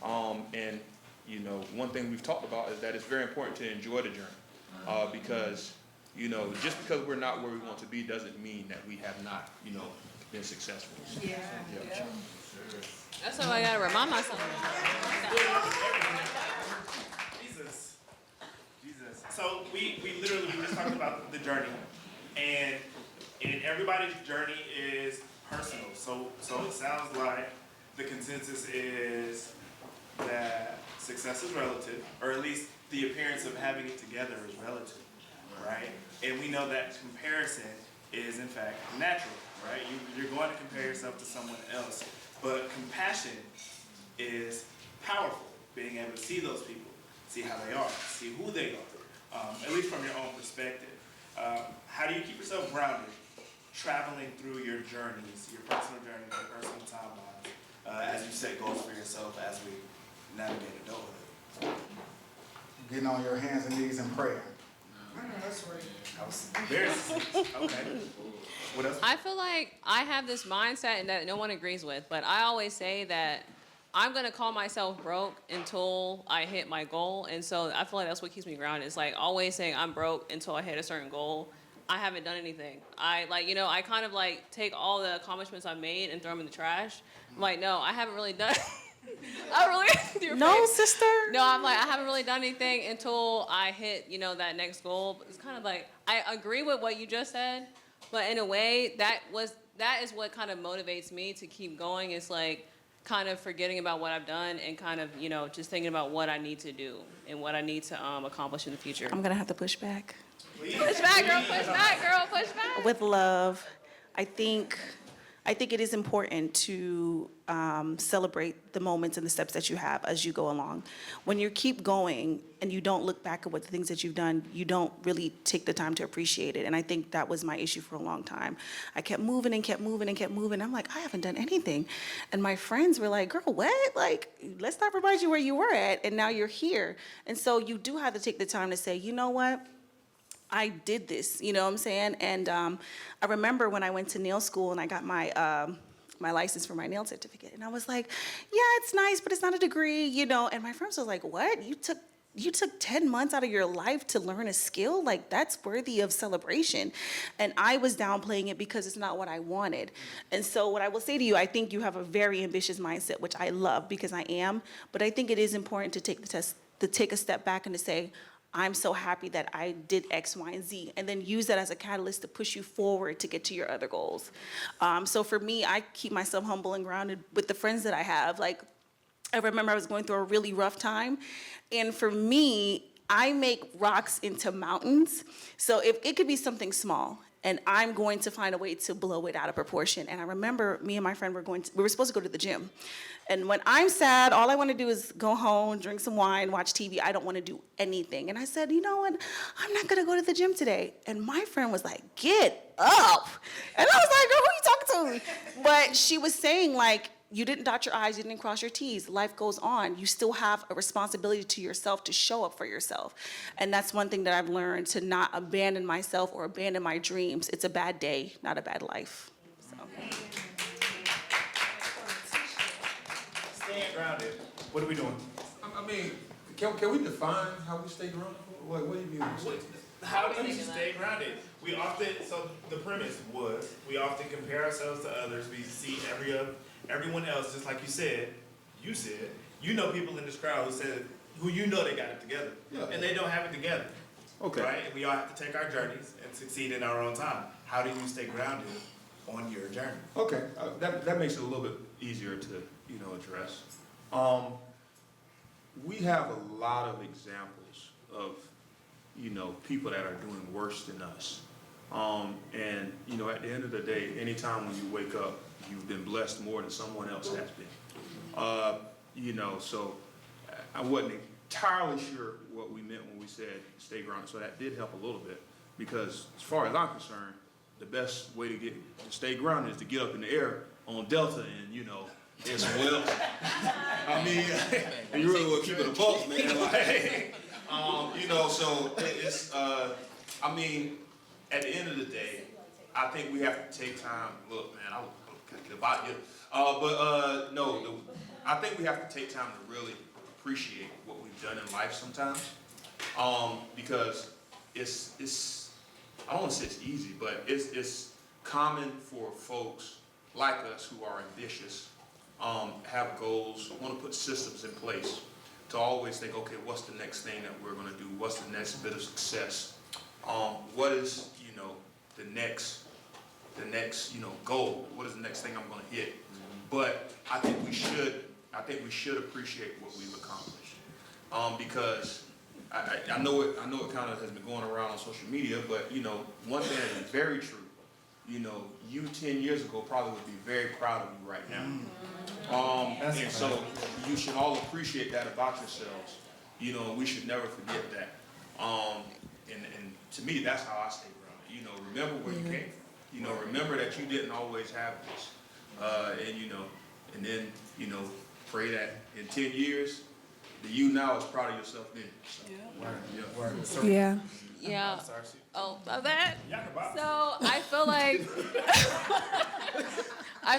And you know, one thing we've talked about is that it's very important to enjoy the journey, because you know, just because we're not where we want to be doesn't mean that we have not, you know, been successful. Yeah. That's what I gotta remind myself. Jesus. So we just talked about the journey, and everybody's journey is personal. So it sounds like the consensus is that success is relative, or at least the appearance of having it together is relative, right? And we know that comparison is in fact natural, right? You're going to compare yourself to someone else, but compassion is powerful. Being able to see those people, see how they are, see who they are, at least from your own perspective. How do you keep yourself grounded, traveling through your journeys, your personal journeys, your personal timelines, as you set goals for yourself as we navigate adulthood? Getting on your hands and knees in prayer. That's right. Very okay. What else? I feel like I have this mindset and that no one agrees with, but I always say that I'm gonna call myself broke until I hit my goal, and so I feel like that's what keeps me grounded. It's like always saying I'm broke until I hit a certain goal. I haven't done anything. I kind of like take all the accomplishments I've made and throw them in the trash. I'm like, no, I haven't really done. I really No, sister. No, I'm like, I haven't really done anything until I hit, that next goal. But it's kind of like, I agree with what you just said, but in a way, that is what kind of motivates me to keep going. It's like kind of forgetting about what I've done and kind of, just thinking about what I need to do and what I need to accomplish in the future. I'm gonna have to push back. Push back, girl, push back, girl, push back. With love, I think it is important to celebrate the moments and the steps that you have as you go along. When you keep going and you don't look back at what the things that you've done, you don't really take the time to appreciate it. And I think that was my issue for a long time. I kept moving and kept moving and kept moving. I'm like, I haven't done anything. And my friends were like, girl, what? Like, let's not remind you where you were at, and now you're here. And so you do have to take the time to say, you know what? I did this, you know what I'm saying? And I remember when I went to nail school and I got my my license for my nail certificate, and I was like, yeah, it's nice, but it's not a degree, And my friends was like, what? You took 10 months out of your life to learn a skill? Like, that's worthy of celebration. And I was downplaying it because it's not what I wanted. And so what I will say to you, I think you have a very ambitious mindset, which I love because I am, but I think it is important to take the test, to take a step back and to say, I'm so happy that I did X, Y, and Z, and then use that as a catalyst to push you forward to get to your other goals. So for me, I keep myself humble and grounded with the friends that I have. Like, I remember I was going through a really rough time, and for me, I make rocks into mountains. So if it could be something small, and I'm going to find a way to blow it out of proportion. And I remember me and my friend we were supposed to go to the gym. And when I'm sad, all I want to do is go home, drink some wine, watch TV. I don't want to do anything. And I said, you know what? I'm not going to go to the gym today. And my friend was like, get up. And I was like, girl, who are you talking to? But she was saying, like, you didn't dot your I's, you didn't cross your T's. Life goes on. You still have a responsibility to yourself to show up for yourself. And that's one thing that I've learned, to not abandon myself or abandon my dreams. It's a bad day, not a bad life. So. Staying grounded. What are we doing? I mean, can we define how we stay grounded? What do you mean? How do you stay grounded? So the premise was, we often compare ourselves to others. We see everyone else, just like you said, you know people in this crowd who they got it together. Yeah. And they don't have it together. Okay. Right? And we all have to take our journeys and succeed in our own time. How do you stay grounded on your journey? Okay, that makes it a little bit easier to, address. We have a lot of examples of, people that are doing worse than us. And, at the end of the day, anytime when you wake up, you've been blessed more than someone else has been. So I wasn't entirely sure what we meant when we said stay grounded. So that did help a little bit, because as far as I'm concerned, the best way to stay grounded is to get up in the air on Delta and, there's some wells. I mean, you really want to keep it a buck, man. Like, so it's, at the end of the day, I think we have to take time. Look, man, I'm Get about you. No, I think we have to take time to really appreciate what we've done in life sometimes, because it's I don't want to say it's easy, but it's common for folks like us who are ambitious, have goals, want to put systems in place to always think, okay, what's the next thing that we're going to do? What's the next bit of success? What is, the next, goal? What is the next thing I'm going to hit? But I think we should appreciate what we've accomplished, because I know it kind of has been going around on social media, but one thing that is very true. You 10 years ago probably would be very proud of you right now. And so you should all appreciate that about yourselves. We should never forget that. And to me, that's how I stay grounded. Remember where you came from. Remember that you didn't always have this. And then, pray that in 10 years, the you now is proud of yourself then. So, Yeah. Yeah. Oh, of that? Yeah, Bob. So I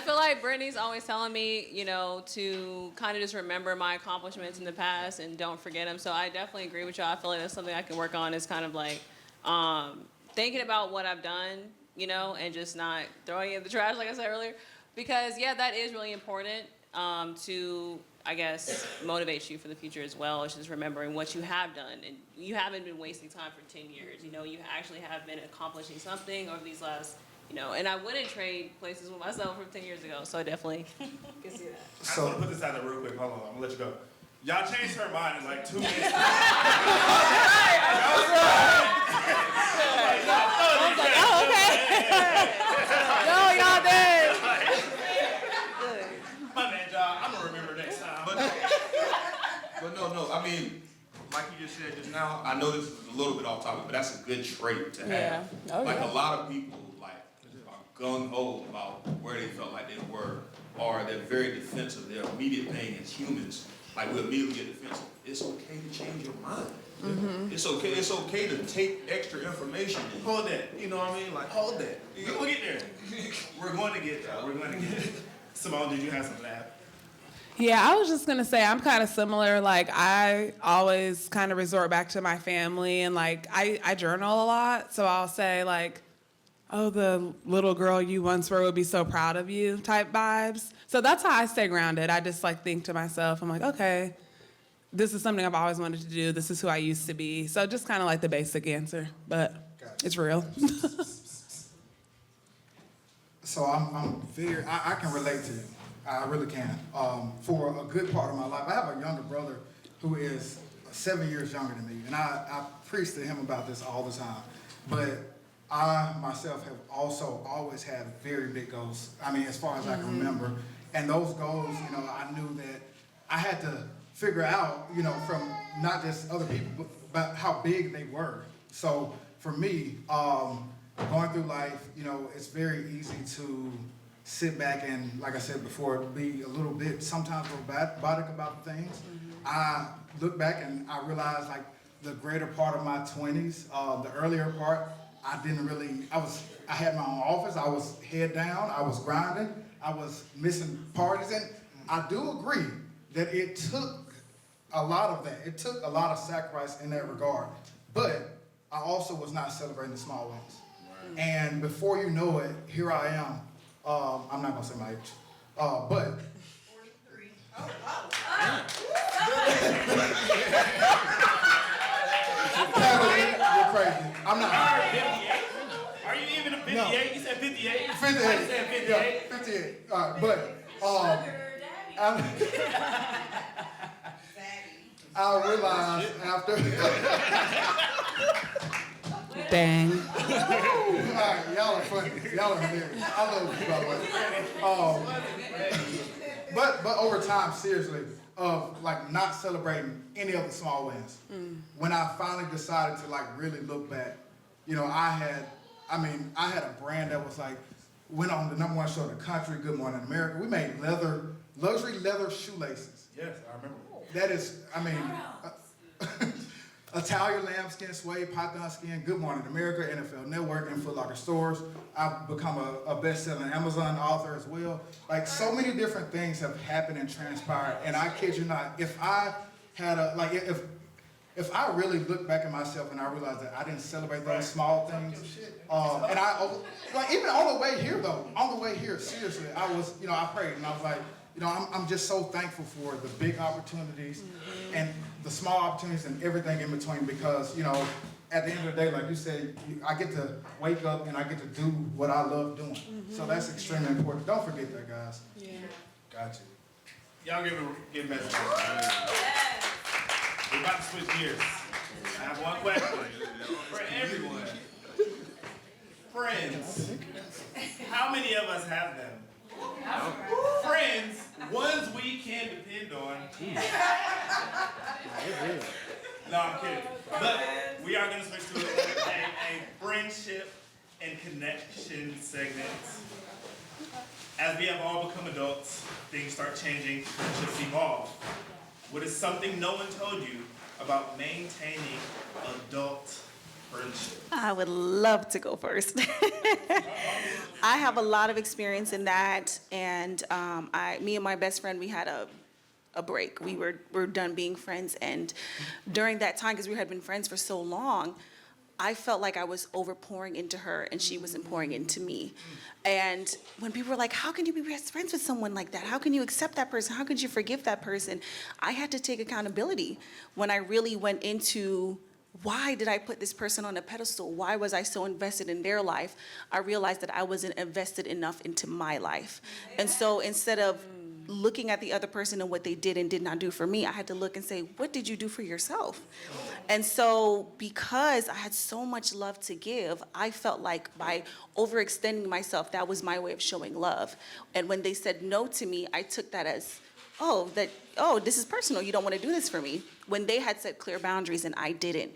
feel like Brittany's always telling me, to kind of just remember my accomplishments in the past and don't forget them. So I definitely agree with y'all. I feel like that's something I can work on, is kind of like thinking about what I've done, and just not throwing it in the trash, like I said earlier. Because, yeah, that is really important to, I guess, motivate you for the future as well. It's just remembering what you have done. And you haven't been wasting time for 10 years. You actually have been accomplishing something over these last, and I wouldn't trade places with myself from 10 years ago. So I definitely can see that. I just want to put this out there real quick. Hold on, I'm going to let you go. Y'all changed her mind in like 2 minutes. I was like, oh, okay. No, y'all did. My bad, y'all. I'm going to remember next time. But no, I mean, like you just said just now, I know this is a little bit off topic, but that's a good trait to have. Yeah. Oh, like yeah. a lot of people are gung-ho about where they felt like they were, or they're very defensive. Their immediate thing as humans, like we immediately get defensive. It's okay to change your mind. Mm-hmm. It's okay to take extra information. Hold that. You know what I mean? Like, hold that. We'll get there. We're going to get there. Simone, did you have something to add? Yeah, I was just gonna say I'm kind of similar. Like I always kind of resort back to my family, and like I journal a lot, so I'll say like, "Oh, the little girl you once were would be so proud of you" type vibes. So that's how I stay grounded. I just like think to myself, I'm like, okay, this is something I've always wanted to do. This is who I used to be. So just kind of like the basic answer, but it's real. So I can relate to you. I really can. For a good part of my life, I have a younger brother who is 7 years younger than me, and I preach to him about this all the time. But I myself have also always had very big goals. I mean, as far as I can remember, and those goals, I knew that I had to figure out, from not just other people, but how big they were. So for me, going through life, it's very easy to sit back and, like I said before, be a little bit sometimes robotic about things. Mm-hmm. I look back and I realize like the greater part of my 20s, the earlier part, I had my own office, I was head down, I was grinding, I was missing parties, and I do agree that it took a lot of that. It took a lot of sacrifice in that regard, but I also was not celebrating the small wins. Right. And before you know it, here I am. I'm not gonna say my age, but 43. You're crazy. I'm not. Are you even a 58? No. You said 58? 58. I said 58. Yeah, 58. All right, but I realized after. Dang. All right, y'all are funny. Y'all are hilarious. I love you, by the way. But over time, seriously, of like not celebrating any of the small wins. When I finally decided to like really look back, I had a brand that was like, went on the #1 show in the country, Good Morning America. We made luxury leather shoelaces. Yes, I remember. That is, Italian lambskin, suede, python skin, Good Morning America, NFL Network, and Foot Locker stores. I've become a best-selling Amazon author as well. Like, so many different things have happened and transpired, and I kid you not, if I had if I really look back at myself and I realized that I didn't celebrate those small things, and like even on the way here, seriously, I prayed and I was like, I'm just so thankful for the big opportunities and the small opportunities and everything in between because, at the end of the day, like you said, I get to wake up and I get to do what I love doing. So that's extremely important. Don't forget that, guys. Yeah. Gotcha. Y'all give messages. We're about to switch gears. I have one question for everyone. Friends. How many of us have them? Friends, ones we can depend on. No, I'm kidding. But we are going to switch to a friendship and connection segment. As we have all become adults, things start changing, friendships evolve. What is something no one told you about maintaining adult friendship? I would love to go first. I have a lot of experience in that, and me and my best friend, we had a break. We were done being friends, and during that time, because we had been friends for so long, I felt like I was overpouring into her, and she wasn't pouring into me. And when people were like, how can you be best friends with someone like that? How can you accept that person? How could you forgive that person? I had to take accountability when I really went into, why did I put this person on a pedestal? Why was I so invested in their life? I realized that I wasn't invested enough into my life. And so instead of looking at the other person and what they did and did not do for me, I had to look and say, what did you do for yourself? And so because I had so much love to give, I felt like by overextending myself, that was my way of showing love. And when they said no to me, I took that as, this is personal. You don't want to do this for me. When they had set clear boundaries and I didn't.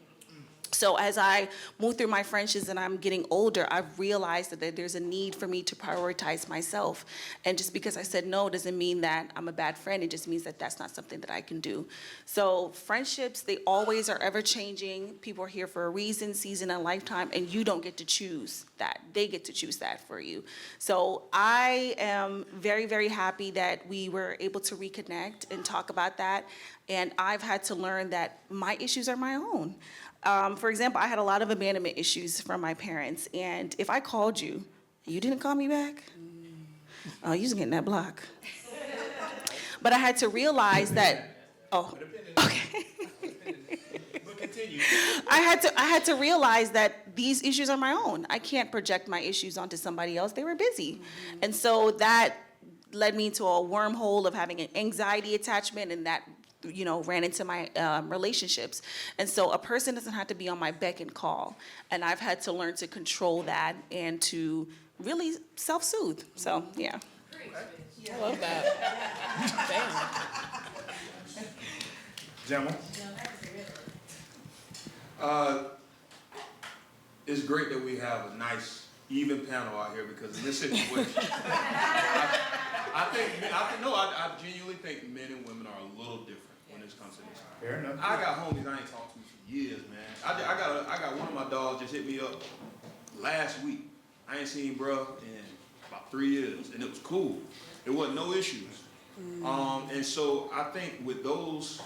So as I move through my friendships and I'm getting older, I've realized that there's a need for me to prioritize myself. And just because I said no doesn't mean that I'm a bad friend. It just means that that's not something that I can do. So friendships, they always are ever changing. People are here for a reason, season, and lifetime, and you don't get to choose that. They get to choose that for you. So I am very, very happy that we were able to reconnect and talk about that. And I've had to learn that my issues are my own. For example, I had a lot of abandonment issues from my parents, and if I called you, you didn't call me back, you was getting that block. But I had to realize that, okay. But continue. I had to realize that these issues are my own. I can't project my issues onto somebody else. They were busy. And so that led me into a wormhole of having an anxiety attachment, and that ran into my relationships. And so a person doesn't have to be on my beck and call. And I've had to learn to control that and to really self-soothe. So, yeah. I love that. Jamal? It's great that we have a nice, even panel out here because in this situation, I genuinely think men and women are a little different when it comes to this. Fair enough. I got homies I ain't talked to for years, man. I got one of my dogs just hit me up last week. I ain't seen bruh in about 3 years, and it was cool. There wasn't no issues. And so I think with those,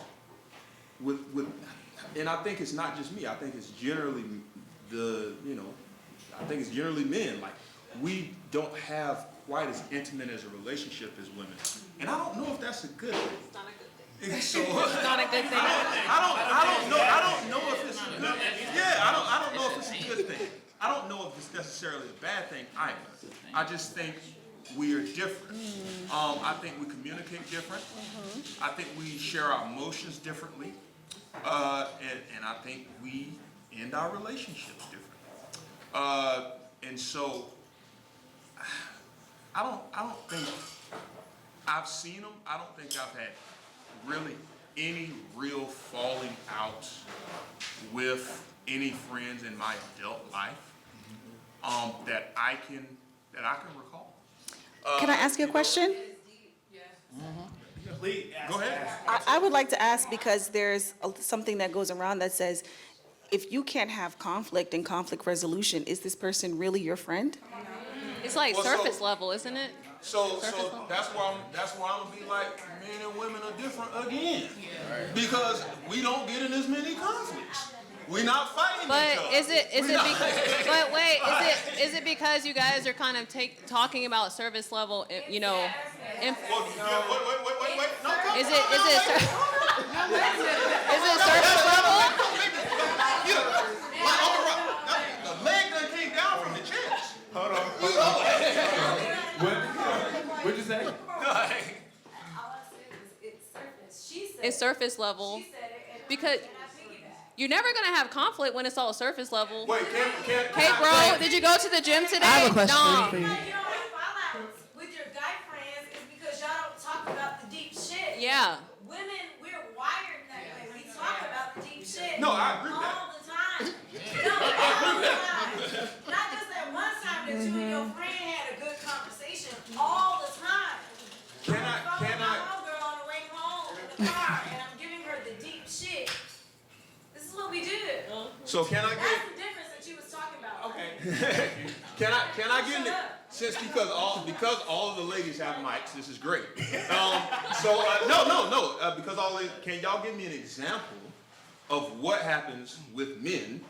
and I think it's not just me. I think it's generally I think it's generally men. Like, we don't have quite as intimate as a relationship as women. And I don't know if that's a good thing. It's not a good thing. So, It's not a good thing. I don't know if it's a good thing. Yeah, I don't know if it's a good thing. I don't know if it's necessarily a bad thing either. I just think we are different. I think we communicate different. I think we share our emotions differently. And I think we end our relationships differently. And so I don't think I've seen them. I don't think I've had really any real falling out with any friends in my adult life that I can recall. Can I ask you a question? complete. Go ahead. I would like to ask because there's something that goes around that says, if you can't have conflict and conflict resolution, is this person really your friend? It's like Well, surface level, isn't it? So that's why I'm gonna be like, men and women are different again, because we don't get in as many conflicts. We're not fighting But each other. is it because? But wait, is it because you guys are kind of talking about service level? You know, Well, wait. No, come is on, it service level? Yeah. Like Uncle Rob, the leg that came down from the chest. Hold on. You know. What'd you say? All I said was it's surface. She said It's surface level She said it, and because I piggyback. you're never gonna have conflict when it's all surface level. Wait, can Hey, bro, did you go to the gym today? I have a question No. for you. You know what fallouts with your guy friends is because y'all don't talk about the deep shit. Yeah. Women, we're wired that way. We talk about the deep shit. No, I agree with that. All the time. No, all the time. Not just that one time that you and your friend had a good conversation. All the time. Can I'm I? following my homegirl on the way home in the car, and I'm giving her the deep shit. This is what we do. So can I That's get? the difference that you was talking about. Okay. Can I get in it? Since because all of the ladies have mics, this is great. No. Because can y'all give me an example of what happens with men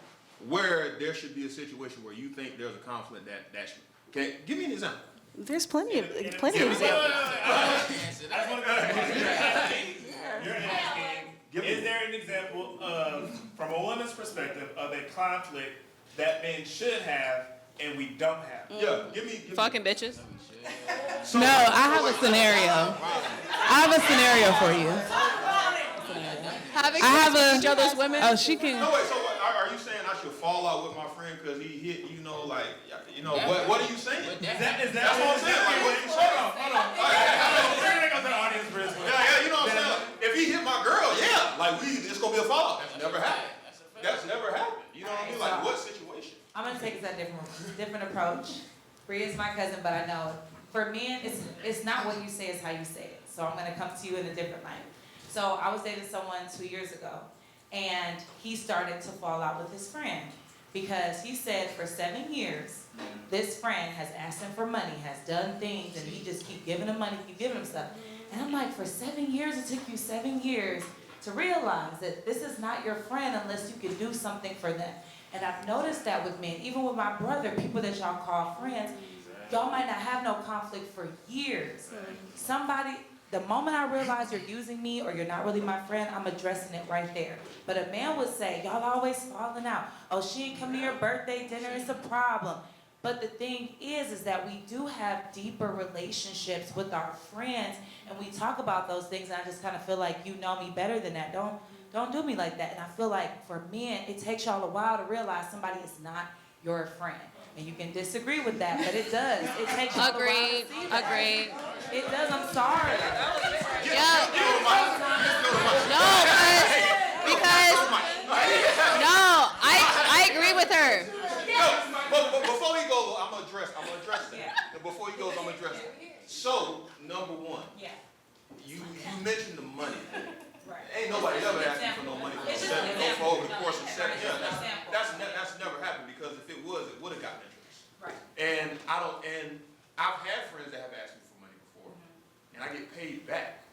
where there should be a situation where you think there's a conflict that can give me an example? There's plenty of examples. You're asking, is there an example of, from a woman's perspective, of a conflict that men should have and we don't have? Yeah, give me. Fucking bitches. No, I have a scenario. I have a scenario for you. Having I have sex with a. each other's women. Oh, she can. No, wait, so are you saying I should fall out with my friend because he hit, what are you saying? That's That's what I'm saying. Like, what are you saying? Hold on. We're gonna go to the audience for this one. Yeah, you know what I'm saying? If he hit my girl, yeah, like it's gonna be a fallout. That's never happened. That's never happened. You know what I mean? Like what situation? I'm gonna take a different approach. Bria is my cousin, but I know for men, it's not what you say, it's how you say it. So I'm gonna come to you in a different light. So I was dating someone 2 years ago, and he started to fall out with his friend because he said for 7 years, this friend has asked him for money, has done things, and he just keep giving him money, keep giving him stuff. And I'm like, for 7 years, it took you 7 years to realize that this is not your friend unless you can do something for them. And I've noticed that with men, even with my brother, people that y'all call friends, y'all might not have no conflict for years. The moment I realize you're using me or you're not really my friend, I'm addressing it right there. But a man would say, y'all always falling out. Oh, she ain't come to your birthday dinner, it's a problem. But the thing is that we do have deeper relationships with our friends, and we talk about those things, and I just kind of feel like you know me better than that. Don't do me like that. And I feel like for men, it takes y'all a while to realize somebody is not your friend. And you can disagree with that, but it does. It takes y'all a while to see that. Agreed. It does, I'm sorry. Yeah. No, because no, I agree with her. But before he goes, I'm gonna address that. And before he goes, I'm gonna address it. So, number one, you mentioned the money. Ain't nobody ever asked me for no money for over the course of 7 years. That's never happened, because if it was, it would have gotten interest. Right. And I've had friends that have asked me for money before, and I get paid back.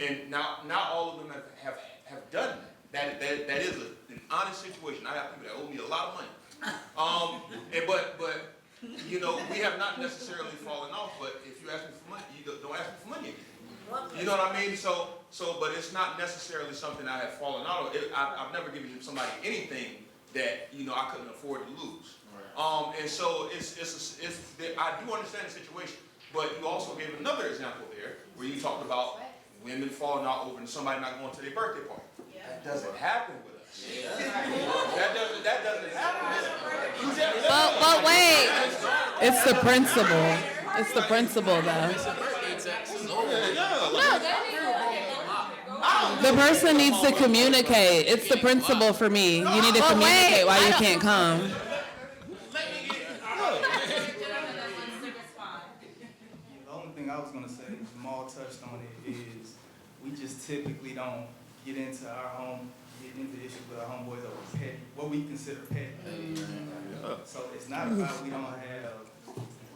And not all of them have done that. That is an honest situation. I have people that owe me a lot of money. But we have not necessarily fallen off. But if you ask me for money, you don't ask me for money again. You know what I mean? But it's not necessarily something I have fallen out of. I've never given somebody anything that I couldn't afford to lose. And so I do understand the situation. But you also gave another example there where you talked about women falling out over somebody not going to their birthday party. That doesn't happen with us. That doesn't happen. But wait. It's the principle. It's the principle, though. The person needs to communicate. It's the principle for me. You need to communicate why you can't come. The only thing I was going to say, Jamal touched on it, is typically don't get into issues with our homeboys over petty, what we consider petty. So it's not about we don't have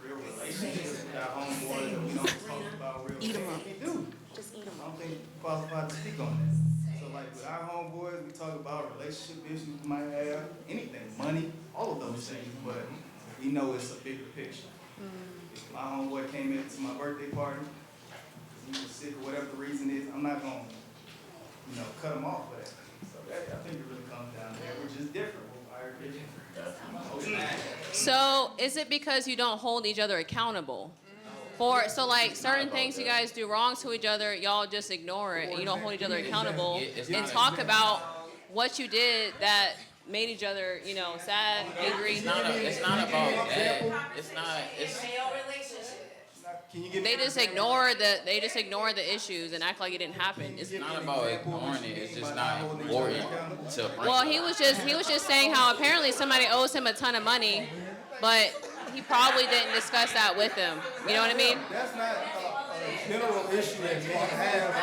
real relationships with our homeboys, or we don't talk about real things. We do. Just eat them I don't think we're qualified to speak on that. So like with our homeboys, we talk about relationship issues we might have, anything, money, all of those things, but we know it's a bigger picture. If my homeboy came into my birthday party, he was sick or whatever the reason is, I'm not gonna, cut him off for that. So I think it really comes down there. We're just different. We're wired different. So is it because you don't hold each other accountable? So like certain things you guys do wrong to each other, y'all just ignore it and you don't hold each other accountable and talk about what you did that made each other, sad, angry. It's not about that. They just ignore the issues and act like it didn't happen. It's not about ignoring it. It's just not important to bring. Well, he was just saying how apparently somebody owes him a ton of money, but he probably didn't discuss that with him. You know what I mean? That's not a general issue that men have. I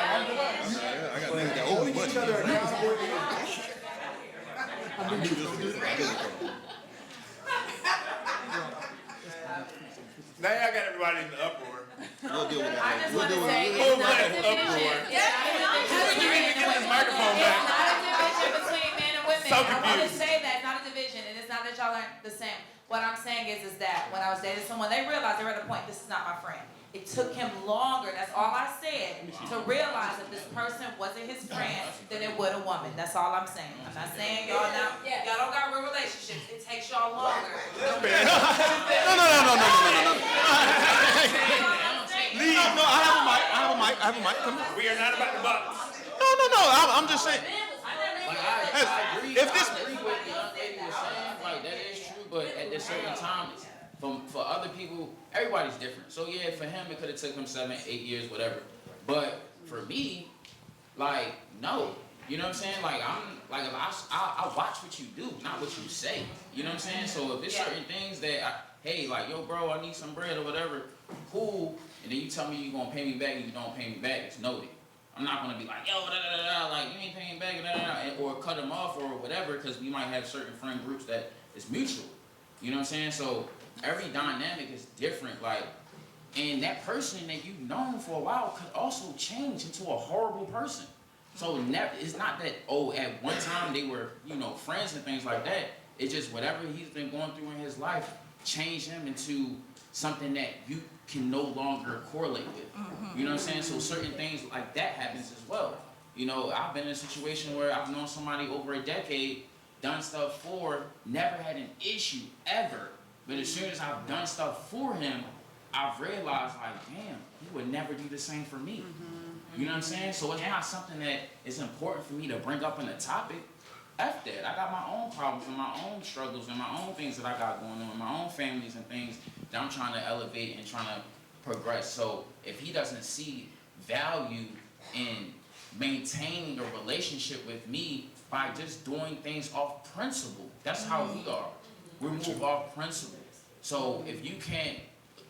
got niggas that owe me Each other accountable. Now y'all got everybody in the uproar. We'll deal with I that. just We'll want to deal with say, it. it's not a Uproar. division. Get this microphone back. It's not a division between men and women. So I want to confused. say that, it's not a division, and it's not that y'all aren't the same. What I'm saying is that when I was dating someone, they realized they were at a point, this is not my friend. It took him longer, that's all I said, to realize that this person wasn't his friend than it would a woman. That's all I'm saying. I'm not saying y'all don't got real relationships. It takes y'all longer. No. Leave. No, I have a mic. Come on. We are not about to box. No. I'm just saying. I agree. If this- I agree with what the young lady was saying. Like that is true, but at a certain time, for other people, everybody's different. So yeah, for him, it could have took him 7, 8 years, whatever. But for me, like no. You know what I'm saying? Like if I watch what you do, not what you say. You know what I'm saying? So if there's certain things that hey, like yo, bro, I need some bread or whatever, cool. And then you tell me you're gonna pay me back and you don't pay me back, it's noted. I'm not gonna be like, yo, like you ain't paying back, or cut them off or whatever, because we might have certain friend groups that is mutual. You know what I'm saying? So every dynamic is different, like, and that person that you've known for a while could also change into a horrible person. So it's not that at one time they were friends and things like that. It's just whatever he's been going through in his life changed him into something that you can no longer correlate with. You know what I'm saying? So certain things like that happens as well. I've been in a situation where I've known somebody over a decade, done stuff for, never had an issue ever. But as soon as I've done stuff for him, I've realized like, damn, he would never do the same for me. You know what I'm saying? So it's not something that is important for me to bring up in a topic. F that. I got my own problems and my own struggles and my own things that I got going on, my own families and things that I'm trying to elevate and trying to progress. So if he doesn't see value in maintaining a relationship with me by just doing things off principle, that's how we are. We move off principle. So if you can't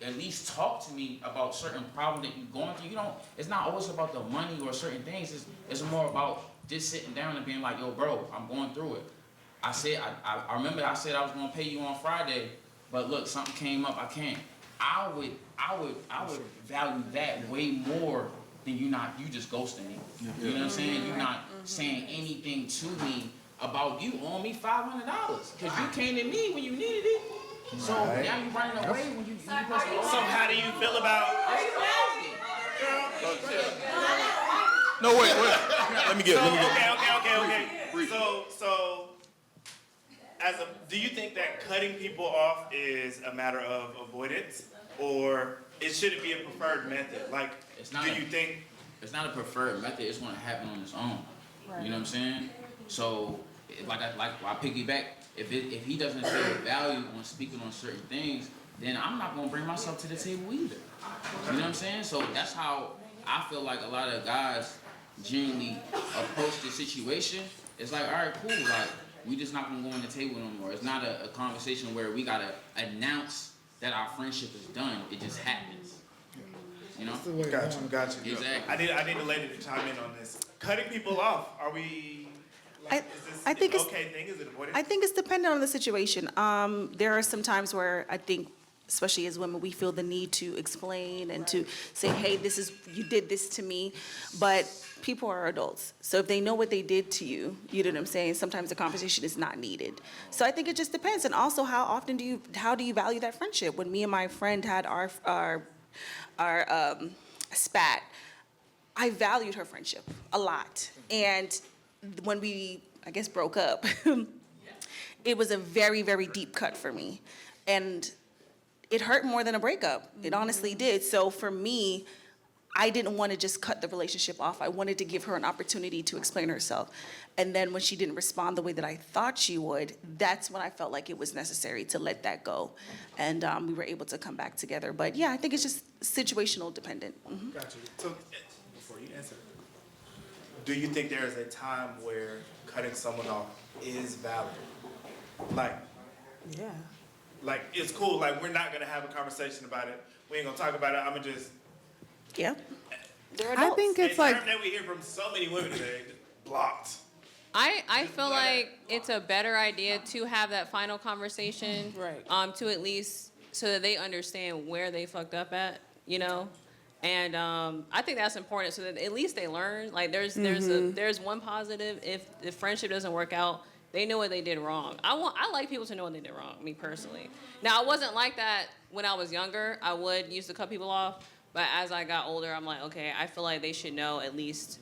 at least talk to me about certain problems that you're going through, it's not always about the money or certain things. It's more about just sitting down and being like, yo, bro, I'm going through it. I remember I said I was gonna pay you on Friday, but look, something came up, I can't. I would value that way more than you just ghosting me. You know what I'm saying? You're not saying anything to me about you owing me $500 because you came to me when you needed it. So now you running away when you So how do you feel about? No, wait. Let me get. Okay. So, do you think that cutting people off is a matter of avoidance, or should it be a preferred method? Like, do you think it's not a preferred method? It's going to happen on its own. Right. You know what I'm saying? So, I piggyback. If he doesn't feel value on speaking on certain things, then I'm not going to bring myself to the table either. You know what I'm saying? So that's how I feel like a lot of guys genuinely approach the situation. It's like, all right, cool. Like, we just not going to go on the table no more. It's not a conversation where we got to announce that our friendship is done. It just happens. You know? Got you. Exactly. I need a lady to chime in on this. Cutting people off, are we, like, is this I think an it's- okay thing? Is it avoidance? I think it's dependent on the situation. There are some times where I think, especially as women, we feel the need to explain and to say, hey, you did this to me. But people are adults. So if they know what they did to you, you know what I'm saying? Sometimes the conversation is not needed. So I think it just depends. And also, how do you value that friendship? When me and my friend had our spat, I valued her friendship a lot. And when we, I guess, broke up, it was a very, very deep cut for me. And it hurt more than a breakup. It honestly did. So for me, I didn't want to just cut the relationship off. I wanted to give her an opportunity to explain herself. And then when she didn't respond the way that I thought she would, that's when I felt like it was necessary to let that go. And we were able to come back together. But yeah, I think it's just situational dependent. Mhm. Got you. So, before you answer, do you think there is a time where cutting someone off is valid? Yeah. Like, it's cool, like, we're not gonna have a conversation about it. We ain't gonna talk about it, I'm gonna just. Yeah. They're I adults. think it's a like, term that we hear from so many women today, blocked. I feel like it's a better idea to have that final conversation. Right. To at least, so that they understand where they fucked up at, you know? And I think that's important so that at least they learn. Like there's one positive. If the friendship doesn't work out, they know what they did wrong. I like people to know what they did wrong, me personally. Now I wasn't like that when I was younger. I would used to cut people off, but as I got older, I'm like, okay, I feel like they should know at least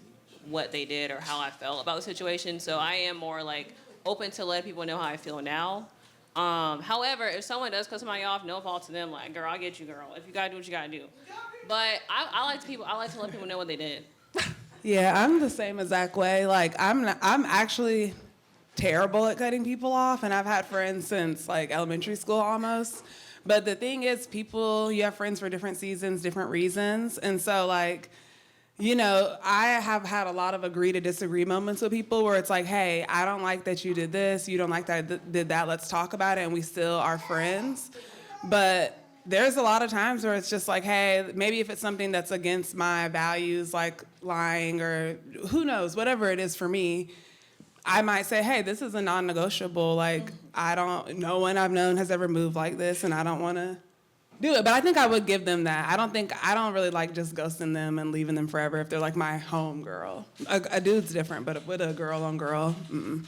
what they did or how I felt about the situation. So I am more like open to let people know how I feel now. However, if someone does cut somebody off, no fault to them. Like, girl, I get you, girl. If you gotta do what you gotta do. But I like to let people know what they did. yeah, I'm the same exact way. Like, I'm actually terrible at cutting people off, and I've had friends since like elementary school almost. But the thing is, you have friends for different seasons, different reasons. And so like, you know, I have had a lot of agree to disagree moments with people where it's like, hey, I don't like that you did this. You don't like that I did that. Let's talk about it. And we still are friends. But there's a lot of times where it's just like, hey, maybe if it's something that's against my values, like lying or who knows, whatever it is for me, I might say, hey, this is a non-negotiable. Like, no one I've known has ever moved like this, and I don't want to do it. But I think I would give them that. I don't really like just ghosting them and leaving them forever if they're like my home girl. A dude's different, but with a girl on girl, mm-mm.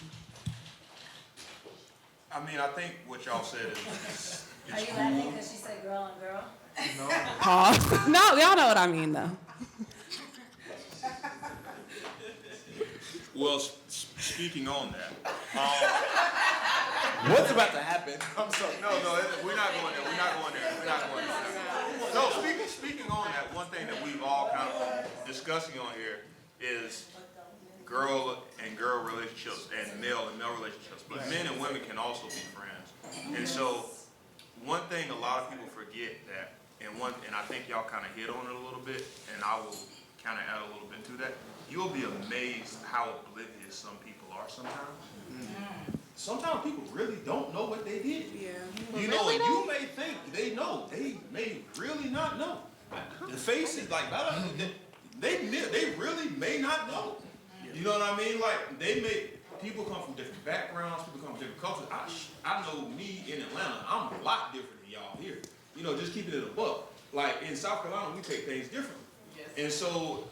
I mean, I think what y'all said is Are you laughing because she said girl on girl? Pause. No, y'all know what I mean, though. well, speaking on that. What's about to happen? I'm sorry. No, we're not going there. We're not going there. No, speaking on that, one thing that we've all kind of discussing on here is girl and girl relationships and male relationships. But men and women can also be friends. And so one thing a lot of people forget that, and I think y'all kind of hit on it a little bit, and I will kind of add a little bit to that. You'll be amazed how oblivious some people are sometimes. Mm-hmm. Sometimes people really don't know what they did. Yeah. You know, and you may think they know. They may really not know. The faces, like, they really may not know. You know what I mean? Like, people come from different backgrounds, people come from different cultures. I know me in Atlanta, I'm a lot different than y'all here. You know, just keeping it a buck. Like, in South Carolina, we take things differently. Yes. And so,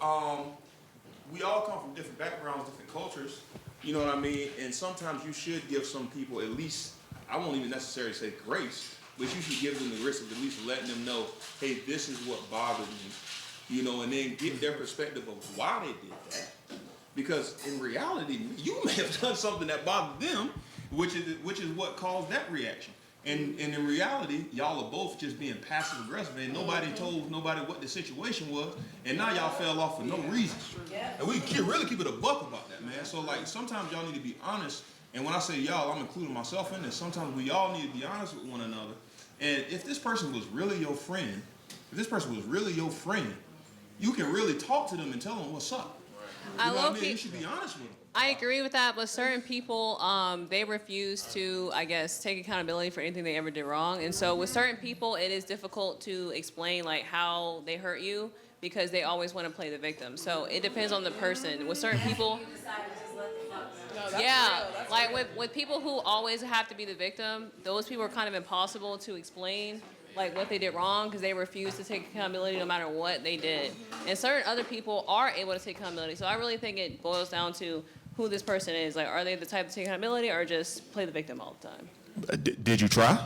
we all come from different backgrounds, different cultures. You know what I mean? And sometimes you should give some people at least, I won't even necessarily say grace, but you should give them the risk of at least letting them know, hey, this is what bothered me. You know, and then get their perspective of why they did that. Because in reality, you may have done something that bothered them, which is what caused that reaction. And in reality, y'all are both just being passive aggressive, and nobody told nobody what the situation was, and now y'all fell off for no reason. And we can really keep it a buck about that, man. So like sometimes y'all need to be honest, and when I say y'all, I'm including myself in this. Sometimes we all need to be honest with one another. And if this person was really your friend, you can really talk to them and tell them what's up. You know what I mean? You should be honest with them. I agree with that, but certain people, they refuse to, I guess, take accountability for anything they ever did wrong. And so with certain people, it is difficult to explain like how they hurt you. because they always want to play the victim. So it depends on the person. With certain people, yeah, like with people who always have to be the victim, those people are kind of impossible to explain like what they did wrong because they refuse to take accountability no matter what they did. And certain other people are able to take accountability. So I really think it boils down to who this person is. Like, are they the type to take accountability or just play the victim all the time? Did you try?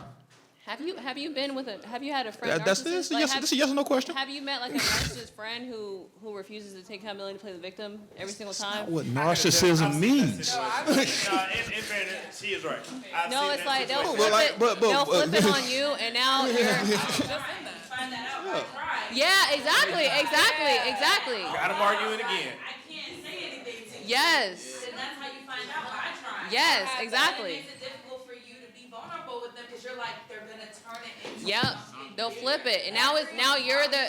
Have you been with have you had a friend That's narcissist? this. Like, Yes, this is a yes or no question. Have you met like a narcissist friend who refuses to take accountability to play the victim every single time? What narcissism means? No, in fairness, she is right. I've No, seen it's that like they'll situation. flip it. They'll flip it on you, and now you're. Find that out by trying. Yeah, exactly. Got him arguing again. I can't say anything to you. Yes. And that's how you find out by trying. Yes, And exactly. it makes it difficult for you to be vulnerable with them because you're like, they're gonna turn it into Yep. something. They'll flip it, and now you're the villain.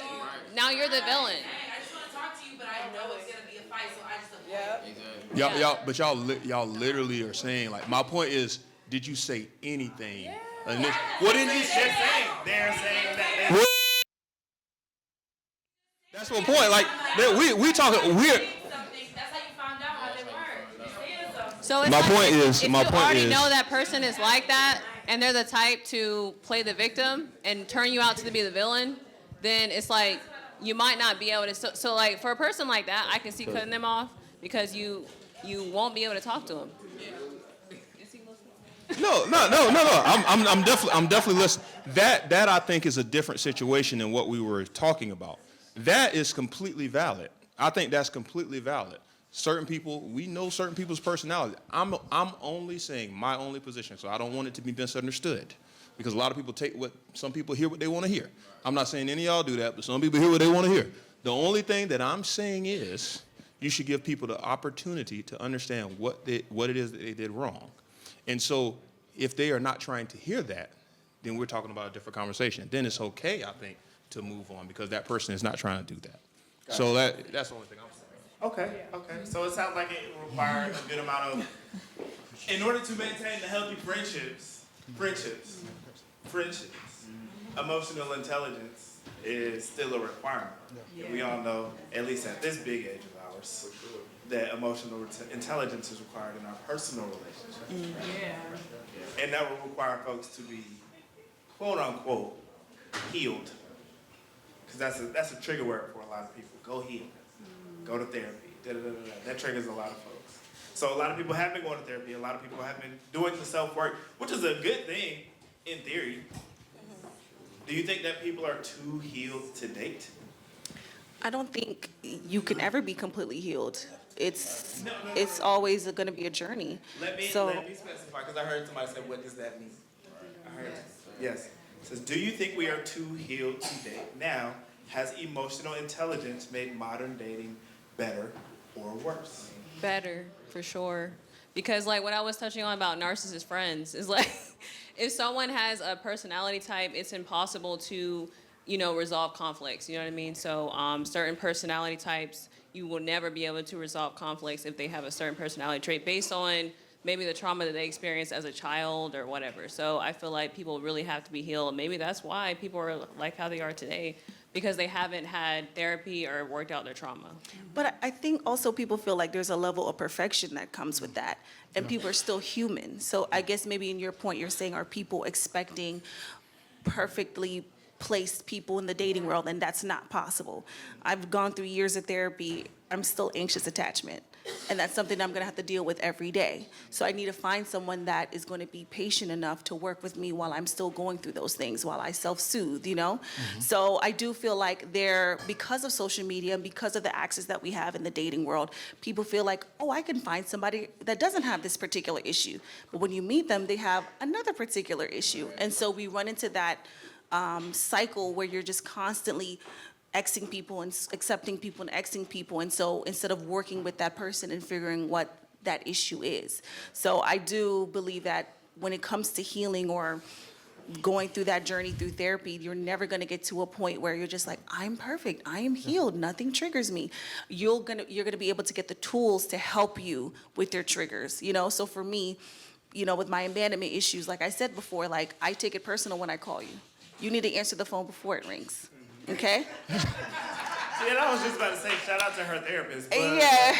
Dang, I just wanna talk to you, but I know it's gonna be a fight, so I just avoid it. Exactly. Y'all literally are saying, like, my point is, did you say anything? What didn't you They're say? saying that That's my point. Like, we talking weird. Something, that's how you found out how they were. You said something. So it's My like, point if is- my you point already is- know that person is like that, and they're the type to play the victim and turn you out to be the villain, then it's like you might not be able to. So like for a person like that, I can see cutting them off because you won't be able to talk to them. No. I'm definitely listening. That I think is a different situation than what we were talking about. That is completely valid. I think that's completely valid. Certain people, we know certain people's personality. I'm only saying my only position, so I don't want it to be misunderstood. Because a lot of people some people hear what they want to hear. I'm not saying any of y'all do that, but some people hear what they want to hear. The only thing that I'm saying is you should give people the opportunity to understand what it is that they did wrong. And so if they are not trying to hear that, then we're talking about a different conversation. Then it's okay, I think, to move on because that person is not trying to do that. So that's the only thing I'm saying. Okay. So it sounds like it requires a good amount of, in order to maintain the healthy friendships, emotional intelligence is still a requirement. And we all know, at least at this big age of ours, that emotional intelligence is required in our personal relationships. And that will require folks to be, quote unquote, healed. Because that's a trigger word for a lot of people. Go heal. Go to therapy. That triggers a lot of folks. So a lot of people have been going to therapy. A lot of people have been doing the self-work, which is a good thing in theory. Do you think that people are too healed to date? I don't think you can ever be completely healed. It's always going to be a journey. Let me specify, because I heard somebody say, what does that mean? I heard, yes. It says, do you think we are too healed to date? Now, has emotional intelligence made modern dating better or worse? Better, for sure. Because like what I was touching on about narcissist friends is like, if someone has a personality type, it's impossible to, resolve conflicts. You know what I mean? So certain personality types, you will never be able to resolve conflicts if they have a certain personality trait based on maybe the trauma that they experienced as a child or whatever. So I feel like people really have to be healed. Maybe that's why people are like how they are today, because they haven't had therapy or worked out their trauma. But I think also people feel like there's a level of perfection that comes with that, and people are still human. So I guess maybe in your point, you're saying, are people expecting perfectly placed people in the dating world, and that's not possible. I've gone through years of therapy. I'm still anxious attachment, and that's something I'm gonna have to deal with every day. So I need to find someone that is gonna be patient enough to work with me while I'm still going through those things, while I self-soothe, So I do feel like because of social media and because of the access that we have in the dating world, people feel like, oh, I can find somebody that doesn't have this particular issue. But when you meet them, they have another particular issue. And so we run into that cycle where you're just constantly Xing people and accepting people and Xing people. And so instead of working with that person and figuring what that issue is. So I do believe that when it comes to healing or going through that journey through therapy, you're never going to get to a point where you're just like, I'm perfect, I am healed, nothing triggers me. You're gonna be able to get the tools to help you with your triggers, So for me, with my abandonment issues, like I said before, like I take it personal when I call you. You need to answer the phone before it rings, okay? and I was just about to say, shout out to her therapist. But Yeah.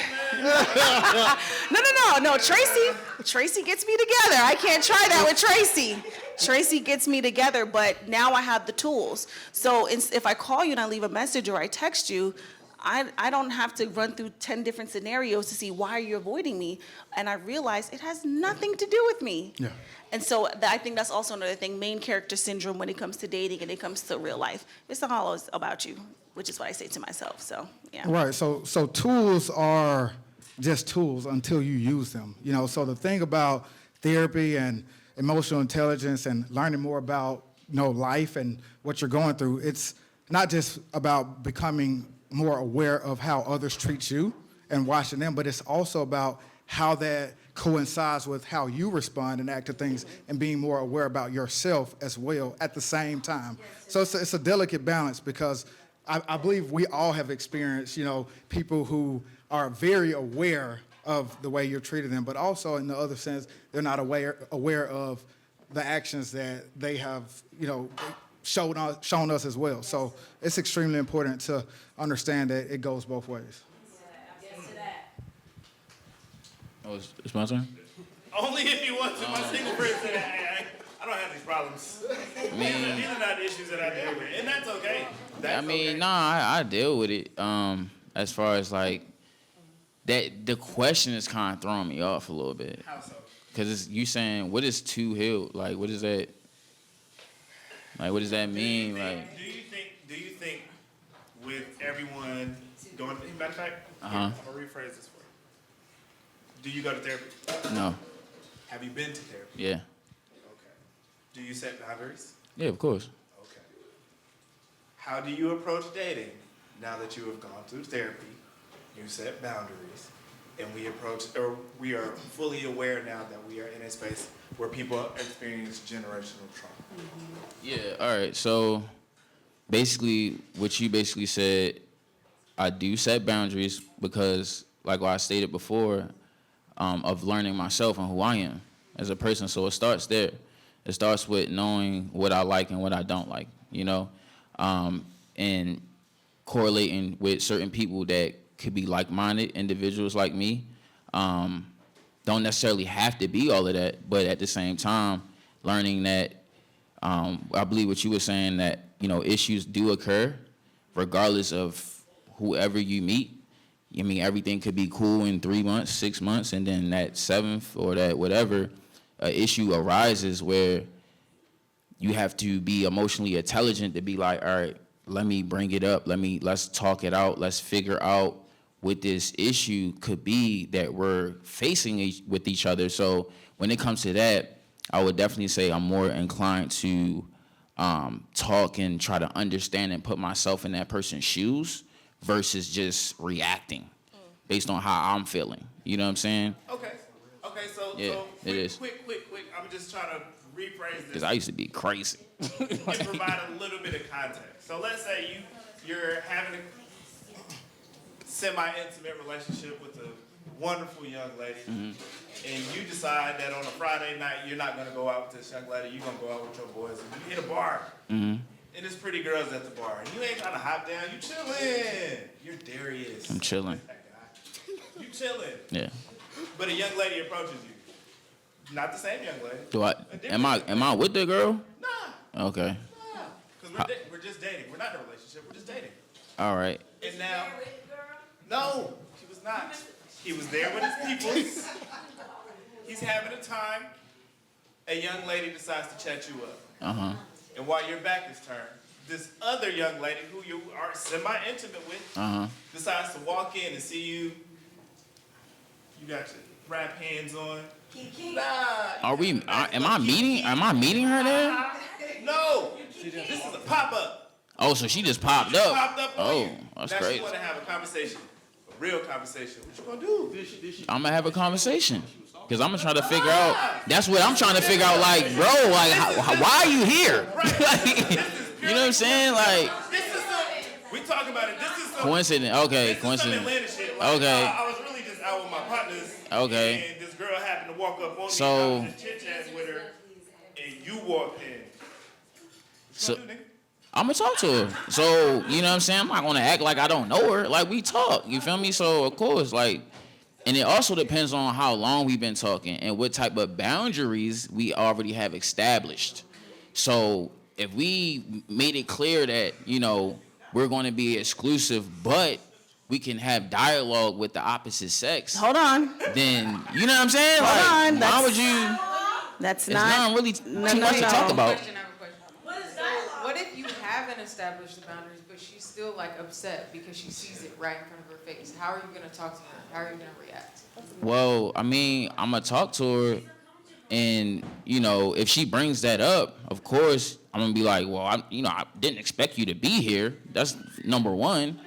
No. Tracy gets me together. I can't try that with Tracy. Tracy gets me together, but now I have the tools. So if I call you and I leave a message or I text you, I don't have to run through 10 different scenarios to see why you're avoiding me. And I realize it has nothing to do with me. Yeah. And so I think that's also another thing, main character syndrome when it comes to dating and it comes to real life. It's not always about you, which is what I say to myself. So, yeah. Right. So tools are just tools until you use them. You know, so the thing about therapy and emotional intelligence and learning more about, you know, life and what you're going through, it's not just about becoming more aware of how others treat you and watching them, but it's also about how that coincides with how you respond and act to things and being more aware about yourself as well at the same time. So it's a delicate balance because I believe we all have experienced, you know, people who are very aware of the way you're treating them, but also in the other sense, they're not aware of the actions that they have, you know, shown us as well. So it's extremely important to understand that it goes both ways. Yes to that. Oh, it's my turn? only if you want to. My single friend said, I don't have these problems. These are not issues that I deal with, and that's okay. I deal with it. As far as like that, the question is kind of throwing me off a little bit. How so? Because you saying, what is too healed? Like, what is that? Like, what does that mean? Do you think with everyone going? Matter of fact, I'm gonna rephrase this for you. Do you go to therapy? No. Have you been to therapy? Yeah. Okay. Do you set boundaries? Yeah, of course. Okay. How do you approach dating now that you have gone through therapy? You set boundaries, and we are fully aware now that we are in a space where people experience generational trauma. Yeah, all right. So basically, what you basically said, I do set boundaries because, like what I stated before, of learning myself and who I am as a person. So it starts there. It starts with knowing what I like and what I don't like, you know, and correlating with certain people that could be like-minded individuals like me. Don't necessarily have to be all of that, but at the same time, learning that I believe what you were saying, that, you know, issues do occur regardless of whoever you meet. I mean, everything could be cool in 3 months, 6 months, and then that seventh or that whatever issue arises where you have to be emotionally intelligent to be like, all right, let me bring it up. Let's talk it out. Let's figure out what this issue could be that we're facing with each other. So when it comes to that, I would definitely say I'm more inclined to talk and try to understand and put myself in that person's shoes versus just reacting based on how I'm feeling. You know what I'm saying? Okay, so Yeah, so it is. quick. I'm just trying to rephrase this. Because I used to be crazy. And provide a little bit of context. So let's say you're having a semi-intimate relationship with a wonderful young lady, and you decide that on a Friday night you're not going to go out with this young lady, you're going to go out with your boys, and you hit a bar, and there's pretty girls at the bar, and you ain't trying to hop down, you chilling. You're Darius. I'm chilling. You chilling. Yeah. But a young lady approaches you. Not the same young lady. Do I? Am I with the girl? Nah. Okay. Because we're just dating. We're not in a relationship. We're just dating. All right. And now, no, she was not. He was there with his peoples. He's having a time. A young lady decides to chat you up. And while your back is turned, this other young lady who you are semi-intimate with decides to walk in and see you. You got your wrap hands on. Are we? Am I meeting her there? No, this is a pop-up. Oh, so she just popped She up. popped up on Oh, you. that's now crazy. she want to have a conversation, a real conversation. What you gonna do? I'm gonna have a conversation. Because I'm trying to figure out, that's what I'm trying to figure out, like, bro, like, why are you here? You know what I'm saying? Like, This is we talk about it. This is some coincidence. Okay, this coincidence. Is some Atlanta shit. Like, Okay. I was really just out with my partners. Okay. And this girl happened to walk up on So- me. And I was just chit-chatting with her, and you walked in. What you So- gonna do, nigga? I'm gonna talk to her. So, you know what I'm saying? I'm not gonna act like I don't know her. Like, we talk, you feel me? So, of course, like, and it also depends on how long we've been talking and what type of boundaries we already have established. So, if we made it clear that, you know, we're gonna be exclusive, but we can have dialogue with the opposite sex, Hold on. then, you know what I'm saying? Hold Like, on, why that's- would you? That's It's not. not really too much to no. talk about. I have a question. What if you haven't established the boundaries, but she's still like upset because she sees it right in front of her face? How are you gonna talk to her? How are you gonna react? Well, I mean, I'm gonna talk to her, and you know, if she brings that up, of course, I'm gonna be like, well, I didn't expect you to be here. That's number one.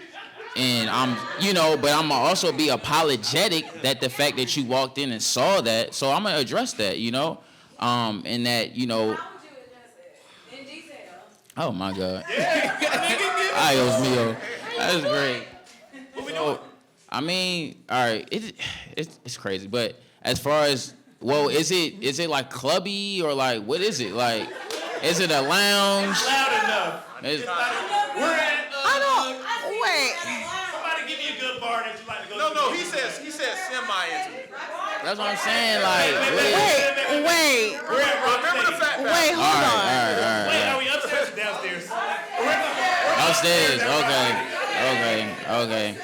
And but I'm gonna also be apologetic that the fact that you walked in and saw that. So I'm gonna address that, and that, How would you address it? In detail. oh my God. Ay, Dios mío. That's great. So, I mean, all right, it's crazy, but as far as, well, is it like clubby or like, what is it? Like, is it a lounge? Loud enough. Is- We're at, Wait. somebody give me a good bar that you like to go to. No, he says semi-intimate. That's what I'm saying, like, Wait. Remember the fact Wait, all hold on. right. Wait, are we upstairs or downstairs? Upstairs, okay.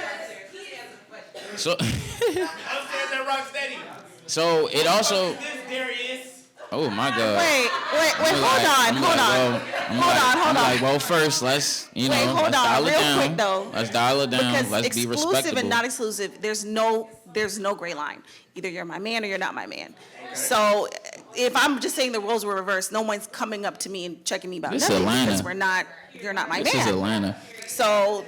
So, Upstairs at Rocksteady. so it also, This Darius. oh my God. Wait, I'm hold on. like, well, first, let's, Wait, let's hold on, dial it real down. quick, though. Let's dial it down. Because Let's be exclusive respectable. and not exclusive, there's no gray line. Either you're my man or you're not my man. So if I'm just saying the roles were reversed, no one's coming up to me and checking me about This nothing Atlanta. because you're not my This is man. Atlanta. So,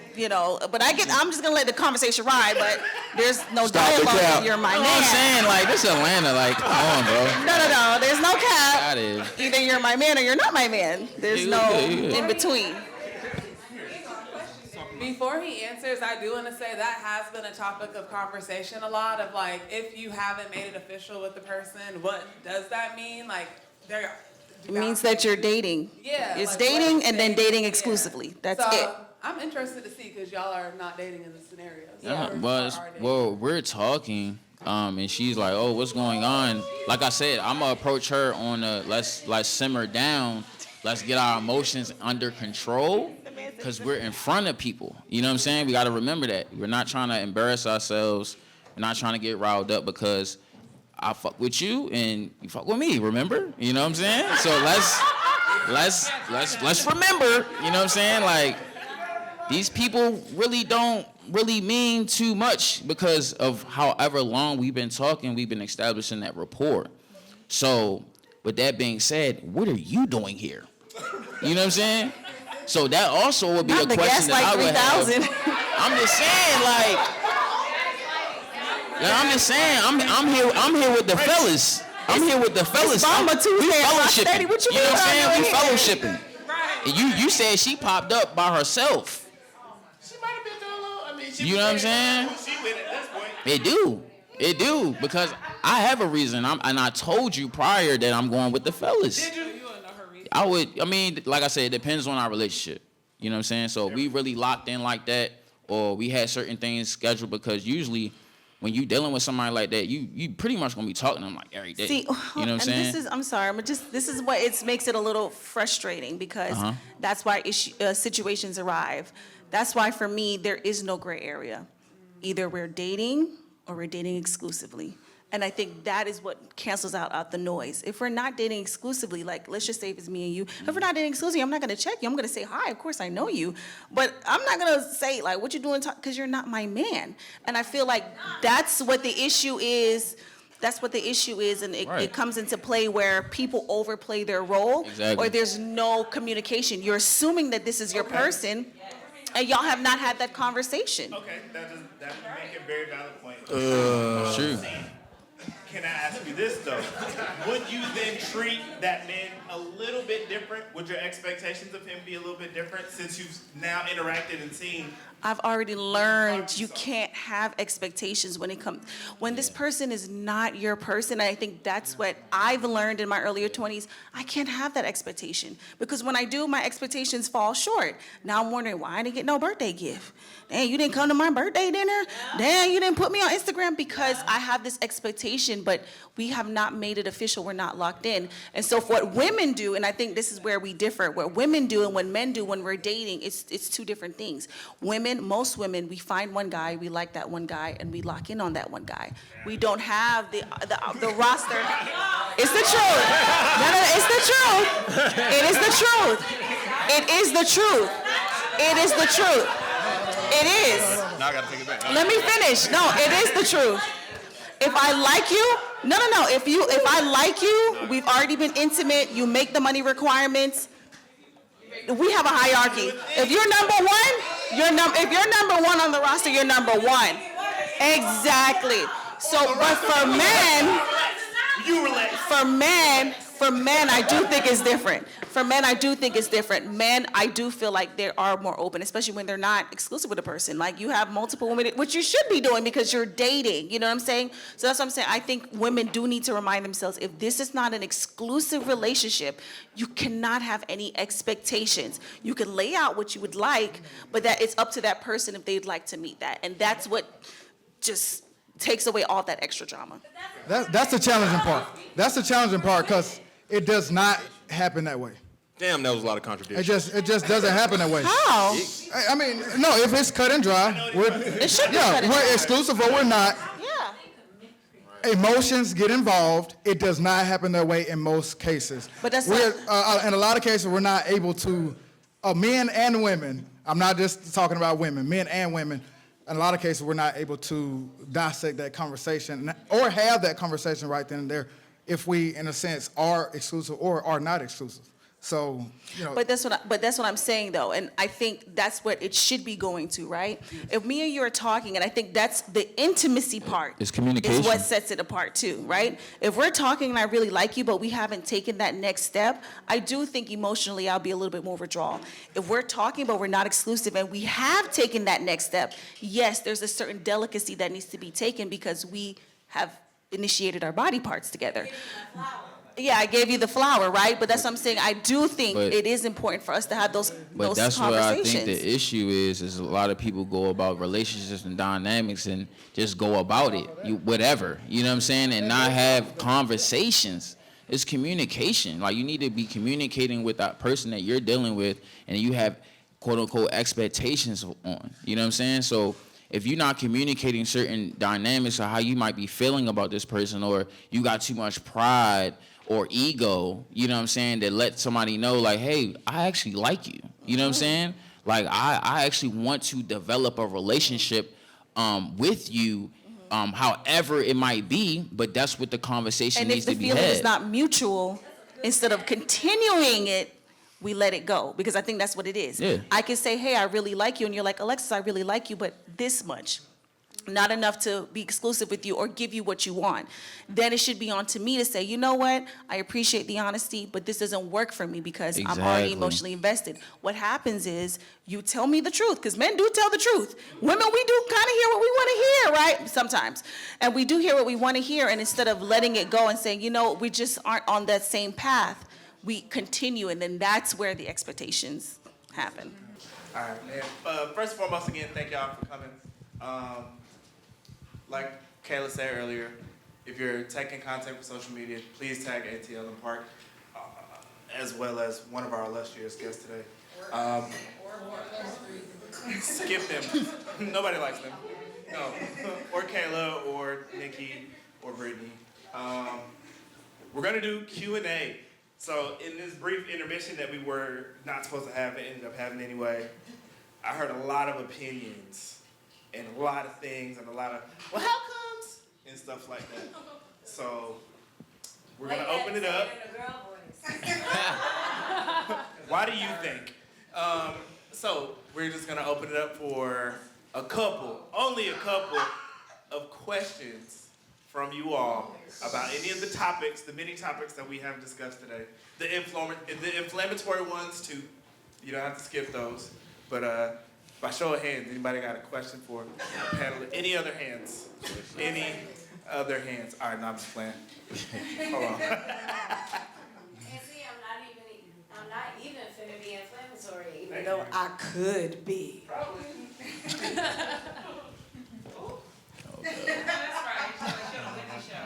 but I'm just gonna let the conversation ride, but there's no Stop the dialogue cap. if you're my You know what I'm man. saying? Like, this Atlanta, like, come on, bro. No, there's no cap. That is. Either you're my man or you're not my man. There's You no good, you good. in between. Before he answers, I do want to say that has been a topic of conversation a lot of like, if you haven't made it official with the person, what does that mean? Like, It means that you're dating. Yeah. It's like, dating what and then dating- dating yeah. exclusively. That's so, it. I'm interested to see because y'all are not dating in this scenario. So Yeah, or are dating. well, we're talking, and she's like, "Oh, what's going on?" Like I said, I'm gonna approach her on let's simmer down, let's get our emotions under control, cause we're in front of people. You know what I'm saying? We gotta remember that we're not trying to embarrass ourselves. We're not trying to get riled up because I fuck with you and you fuck with me. Remember? You know what I'm saying? So let's remember. You know what I'm saying? Like. These people really don't really mean too much because of however long we've been talking, we've been establishing that rapport. So, with that being said, what are you doing here? You know what I'm saying? So that also would be Not a the question that I would have. 3,000. I'm just saying, I'm here with the fellas. I'm here with the fellas. Mama Tuesday We at fellowshipping. Rocksteady. What you know mean what I'm saying? I'm We here? fellowshipping. And you said she popped up by herself. She might have been doing a little. I mean, she You know what I'm saying? She with it at this point. It do, because I have a reason. And I told you prior that I'm going with the fellas. Did you? Like I said, it depends on our relationship. You know what I'm saying? So if we really locked in like that, or we had certain things scheduled, because usually when you dealing with somebody like that, you pretty much gonna be talking to them like every day. See, you know what I'm and saying? I'm sorry, but this is what makes it a little frustrating because that's why situations arrive. That's why for me there is no gray area. Either we're dating or we're dating exclusively. And I think that is what cancels out the noise. If we're not dating exclusively, like let's just say if it's me and you, if we're not dating exclusively, I'm not gonna check you. I'm gonna say hi. Of course I know you, but I'm not gonna say like what you doing because you're not my man. And I feel like that's what the issue is. That's what the issue is, and it comes into play where people overplay their role, Exactly. or there's no communication. You're assuming that this is your person, and y'all have not had that conversation. Okay, that make a very valid point. True. Can I ask you this though? Would you then treat that man a little bit different? Would your expectations of him be a little bit different since you've now interacted and seen? I've already learned you can't have expectations when this person is not your person. I think that's what I've learned in my earlier 20s. I can't have that expectation because when I do, my expectations fall short. Now I'm wondering why I didn't get no birthday gift. Dang, you didn't come to my birthday dinner? Dang, you didn't put me on Instagram because I have this expectation, but we have not made it official. We're not locked in. And so for what women do, and I think this is where we differ, what women do and what men do when we're dating, it's two different things. Most women, we find one guy, we like that one guy, and we lock in on that one guy. We don't have the roster. It's the truth. No, it's the truth. It is the truth. It is the truth. It is the truth. It is. Now I gotta take it back. Let me finish. No, it is the truth. If I like you, no. If I like you, we've already been intimate. You make the money requirements. We have a hierarchy. If you're number one, if you're number one on the roster, you're number one. Exactly. So, but for men, I do think it's different. For men, I do think it's different. Men, I do feel like they are more open, especially when they're not exclusive with a person. Like you have multiple women, which you should be doing because you're dating. You know what I'm saying? So that's what I'm saying. I think women do need to remind themselves, if this is not an exclusive relationship, you cannot have any expectations. You can lay out what you would like, but that it's up to that person if they'd like to meet that. And that's what just takes away all that extra drama. That's the challenging part. That's the challenging part because it does not happen that way. Damn, that was a lot of contradictions. It just doesn't happen that way. How? I mean, no, if it's cut and dry, It should be cut and dry. we're exclusive or we're not. Yeah. Emotions get involved. It does not happen that way in most cases. But that's in a lot of cases, we're not able to, men and women, I'm not just talking about women, men and women, in a lot of cases, we're not able to dissect that conversation or have that conversation right then and there if we, in a sense, are exclusive or are not exclusive. So, you know. But that's what I'm saying though, and I think that's what it should be going to, right? If me and you are talking, and I think that's the intimacy part. It's communication. Is what sets it apart too, right? If we're talking and I really like you, but we haven't taken that next step, I do think emotionally I'll be a little bit more withdrawal. If we're talking but we're not exclusive and we have taken that next step, yes, there's a certain delicacy that needs to be taken because we have initiated our body parts together. Yeah, I gave you the flower, right? But that's what I'm saying. I do think it is important for us to have those But that's conversations. what I think the issue is a lot of people go about relationships and dynamics and just go about it, whatever, you know what I'm saying, and not have conversations. It's communication. Like you need to be communicating with that person that you're dealing with and you have quote unquote expectations on, you know what I'm saying? So if you're not communicating certain dynamics or how you might be feeling about this person, or you got too much pride or ego, you know what I'm saying, that let somebody know like, hey, I actually like you. You know what I'm saying? Like I actually want to develop a relationship with you, however it might be, but that's what the conversation needs to be had. And if the feeling is not mutual, instead of continuing it, we let it go, because I think that's what it is. Yeah. I can say, hey, I really like you, and you're like, Alexis, I really like you, but this much. Not enough to be exclusive with you or give you what you want. Then it should be on to me to say, you know what, I appreciate the honesty, but this doesn't work for me because I'm already emotionally invested. What happens is you tell me the truth, because men do tell the truth. Women, we do kind of hear what we want to hear, right? Sometimes. And we do hear what we want to hear, and instead of letting it go and saying, you know, we just aren't on that same path, we continue, and then that's where the expectations happen. All right, man. First and foremost, again, thank y'all for coming. Like Kayla said earlier, if you're taking content for social media, please tag ATL and Park, as well as one of our illustrious guests today. Skip them. Nobody likes them. No. Or Kayla, or Nikki, or Brittany. We're going to do Q&A. So in this brief intermission that we were not supposed to have, but ended up having anyway, I heard a lot of opinions and a lot of things and a lot of, well, how comes? And stuff like that. So we're going to open it up. Why do you think? So we're just going to open it up for only a couple of questions from you all about any of the topics, the many topics that we have discussed today. The inflammatory ones too. You don't have to skip those. But by show of hands, anybody got a question for our panel? Any other hands? Any other hands? All right, no, I'm just playing. Hold on. And see, I'm not even finna be inflammatory, even though I could be. Probably.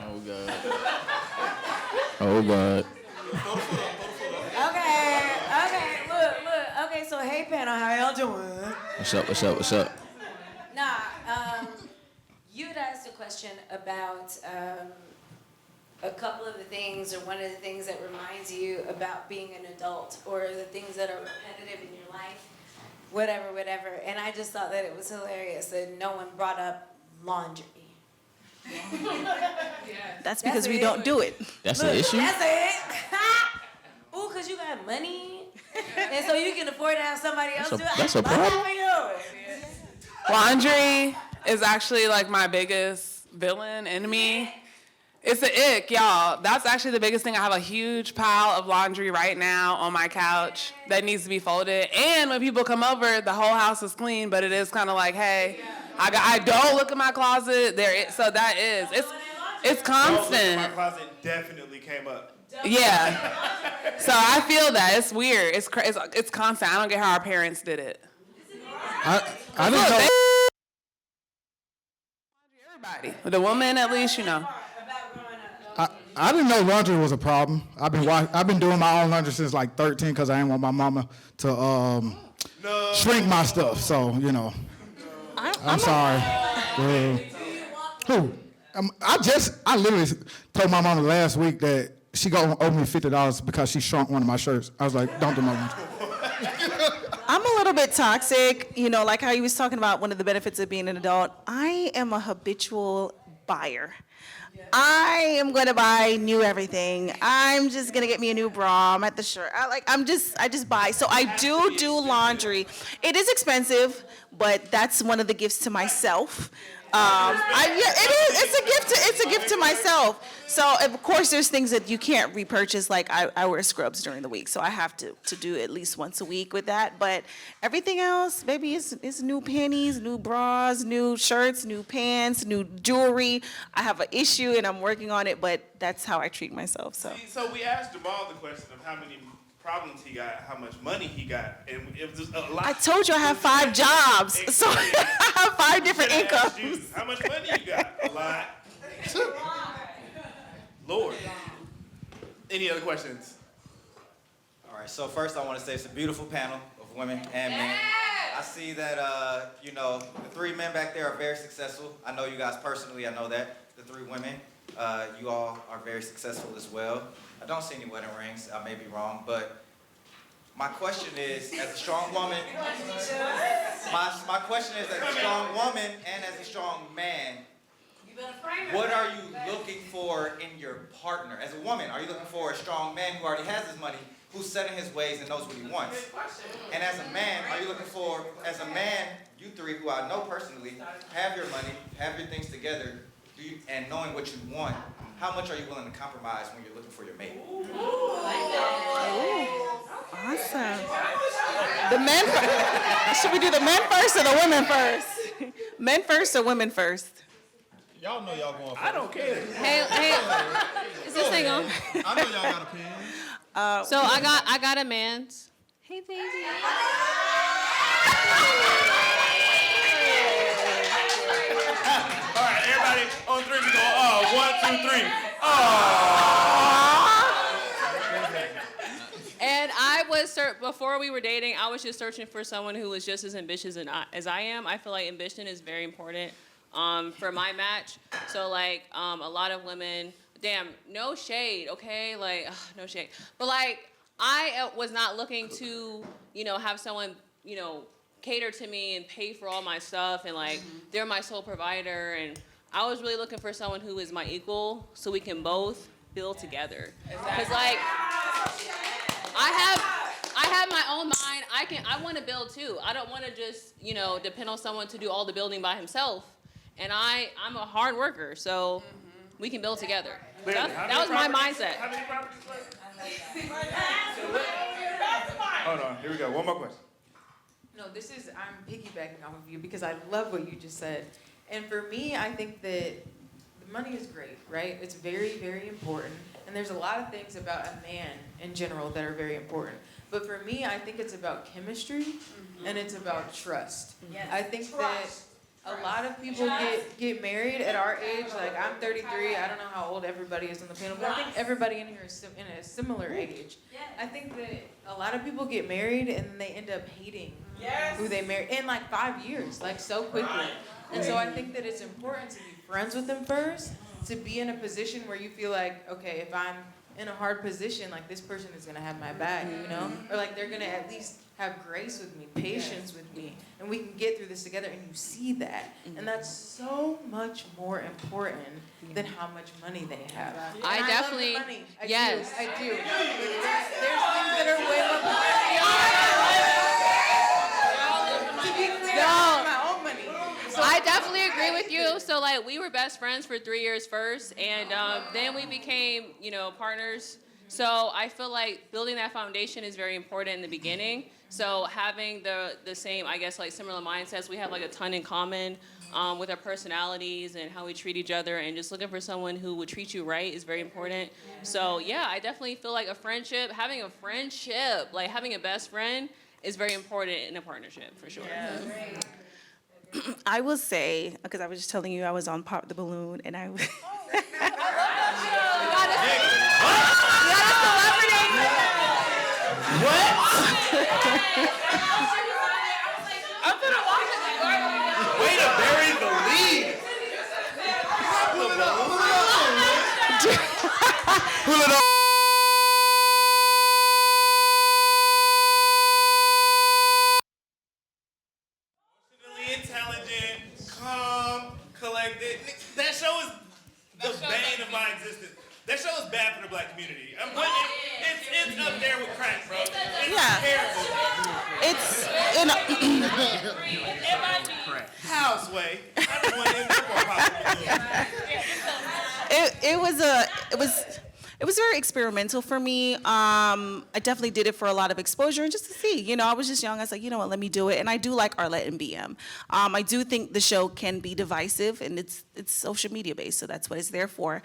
Oh God. Oh God. Okay, look. Okay, so hey panel, how y'all doing? What's up? Nah, you had asked a question about a couple of the things, or one of the things that reminds you about being an adult, or the things that are repetitive in your life, whatever. And I just thought that it was hilarious that no one brought up laundry. That's because we don't do it. That's an issue? That's it. Ooh, cause you got money, and so you can afford to have somebody else do it. That's a I love problem. that for you. Laundry is actually like my biggest villain enemy. It's an ick, y'all. That's actually the biggest thing. I have a huge pile of laundry right now on my couch that needs to be folded. And when people come over, the whole house is clean, but it is kind of like, hey, I don't look in my closet. So that is, it's constant. My closet definitely came up. Yeah. So I feel that. It's weird. It's constant. I don't get how our parents did it. I didn't know. Everybody. The woman, at least, you know. I didn't know laundry was a problem. I've been doing my own laundry since like 13 because I didn't want my mama to shrink my stuff. So I'm sorry. Who? I literally told my mama last week that she gonna owe me $50 because she shrunk one of my shirts. I was like, don't do my laundry. I'm a little bit toxic, like how you was talking about one of the benefits of being an adult. I am a habitual buyer. I am going to buy new everything. I'm just going to get me a new bra. I'm at the shirt. I just buy. So I do laundry. It is expensive, but that's one of the gifts to myself. It is. It's a gift to myself. So of course there's things that you can't repurchase. Like I wear scrubs during the week, so I have to do at least once a week with that. But everything else, baby, it's new panties, new bras, new shirts, new pants, new jewelry. I have an issue and I'm working on it, but that's how I treat myself. So we asked Jamal the question of how many problems he got, how much money he got, and it was a lot. I told you I have 5 jobs, so I have 5 different incomes. How much money you got? A lot. Lord. Any other questions? All right, so first I want to say it's a beautiful panel of women and men. I see that, the 3 men back there are very successful. I know you guys personally, I know that. The 3 women, you all are very successful as well. I don't see any wedding rings, I may be wrong, but my question is, as a strong woman, my question is, as a strong woman and as a strong man, what are you looking for in your partner? As a woman, are you looking for a strong man who already has his money, who's set in his ways and knows what he wants? And as a man, are you looking for, as a man, you 3 who I know personally, have your money, have your things together, and knowing what you want, how much are you willing to compromise when you're looking for your mate? Awesome. The men. Should we do the men first or the women first? Men first or women first? Y'all know y'all going first. I don't care. Hey, is this thing on? I know y'all got opinions. So I got a man's. Hey, baby. All right, everybody on 3, we go, 1, 2, 3. And before we were dating, I was just searching for someone who was just as ambitious as I am. I feel like ambition is very important for my match. So a lot of women, no shade, okay? No shade. But I was not looking to, have someone, cater to me and pay for all my stuff and they're my sole provider. And I was really looking for someone who is my equal so we can both build together. Because I have my own mind. I want to build too. I don't want to just, depend on someone to do all the building by himself. And I'm a hard worker, so we can build together. Clearly. That was my mindset. How many properties left? Hold on, here we go, one more question. No, I'm piggybacking off of you because I love what you just said. And for me, I think that the money is great, right? It's very, very important. And there's a lot of things about a man in general that are very important. But for me, I think it's about chemistry and it's about trust. I think that a lot of people get married at our age. Like, I'm 33. I don't know how old everybody is on the panel, but I think everybody in here is in a similar age. I think that a lot of people get married and then they end up hating who they marry in like 5 years, like so quickly. And so I think that it's important to be friends with them first, to be in a position where you feel like, okay, if I'm in a hard position, like this person is gonna have my back, you know? Or like they're gonna at least have grace with me, patience with me, and we can get through this together, and you see that. And that's so much more important than how much money they have. I And definitely- love the money. yes. I do. There's things that are way more important. To be clear, I have my own money. So I definitely agree with you. So like we were best friends for 3 years first, and then we became, partners. So I feel like building that foundation is very important in the beginning. So having the same, I guess, like similar mindsets, we have like a ton in common with our personalities and how we treat each other, and just looking for someone who would treat you right is very important. So yeah, I definitely feel like having a best friend is very important in a partnership for sure. I will say, because I was just telling you I was on Pop the Balloon, and I Way to bury the lead. Pull it up. Emotionally intelligent, calm, collected. That show is the bane of my existence. That show is bad for the black community. I'm putting it's up there with crack, bro. It's terrible. it's Houseway. I just want to end up on it was very experimental for me. I definitely did it for a lot of exposure and just to see. I was just young. I was like, you know what, let me do it. And I do like Arlette and BM. I do think the show can be divisive, and it's social media based, so that's what it's there for.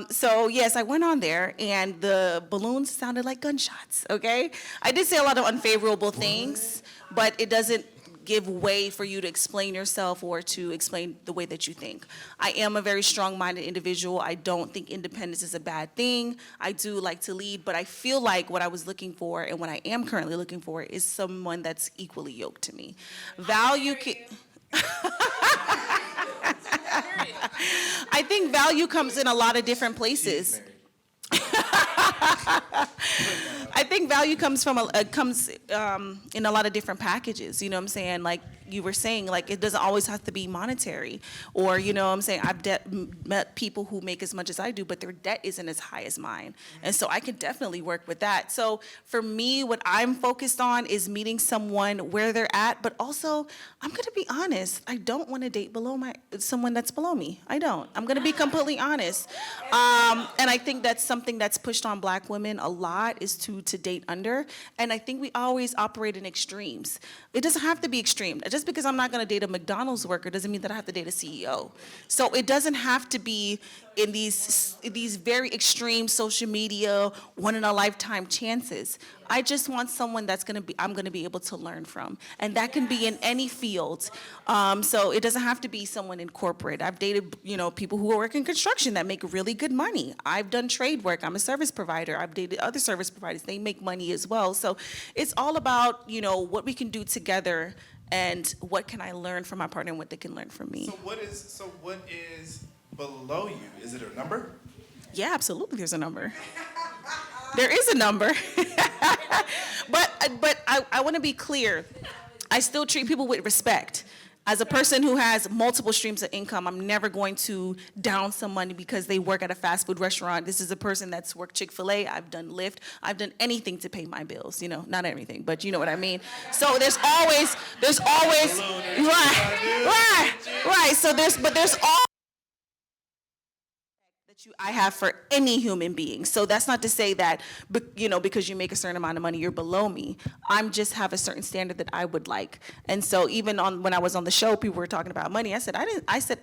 So yes, I went on there, and the balloons sounded like gunshots. Okay, I did say a lot of unfavorable things, but it doesn't give way for you to explain yourself or to explain the way that you think. I am a very strong-minded individual. I don't think independence is a bad thing. I do like to lead, but I feel like what I was looking for and what I am currently looking for is someone that's equally yoked to me. Value I think value comes in a lot of different places. I think value comes in a lot of different packages. You know what I'm saying? Like you were saying, like it doesn't always have to be monetary. Or you know what I'm saying? I've met people who make as much as I do, but their debt isn't as high as mine. And so I can definitely work with that. So for me, what I'm focused on is meeting someone where they're at, but also I'm gonna be honest. I don't want to date someone that's below me. I don't. I'm gonna be completely honest. And I think that's something that's pushed on black women a lot is to date under. And I think we always operate in extremes. It doesn't have to be extreme. Just because I'm not going to date a McDonald's worker doesn't mean that I have to date a CEO. So it doesn't have to be in these very extreme social media, one in a lifetime chances. I just want someone I'm going to be able to learn from. And that can be in any field. So it doesn't have to be someone in corporate. I've dated, people who work in construction that make really good money. I've done trade work. I'm a service provider. I've dated other service providers. They make money as well. So it's all about, what we can do together and what can I learn from my partner and what they can learn from me. So what is below you? Is it a number? Yeah, absolutely. There's a number. There is a number. But I want to be clear. I still treat people with respect. As a person who has multiple streams of income, I'm never going to down someone because they work at a fast food restaurant. This is a person that's worked Chick-fil-A. I've done Lyft. I've done anything to pay my bills. Not everything, but you know what I mean. So there's always right. So there's all I have for any human being. So that's not to say that, because you make a certain amount of money, you're below me. I'm just have a certain standard that I would like. And so even when I was on the show, people were talking about money. I said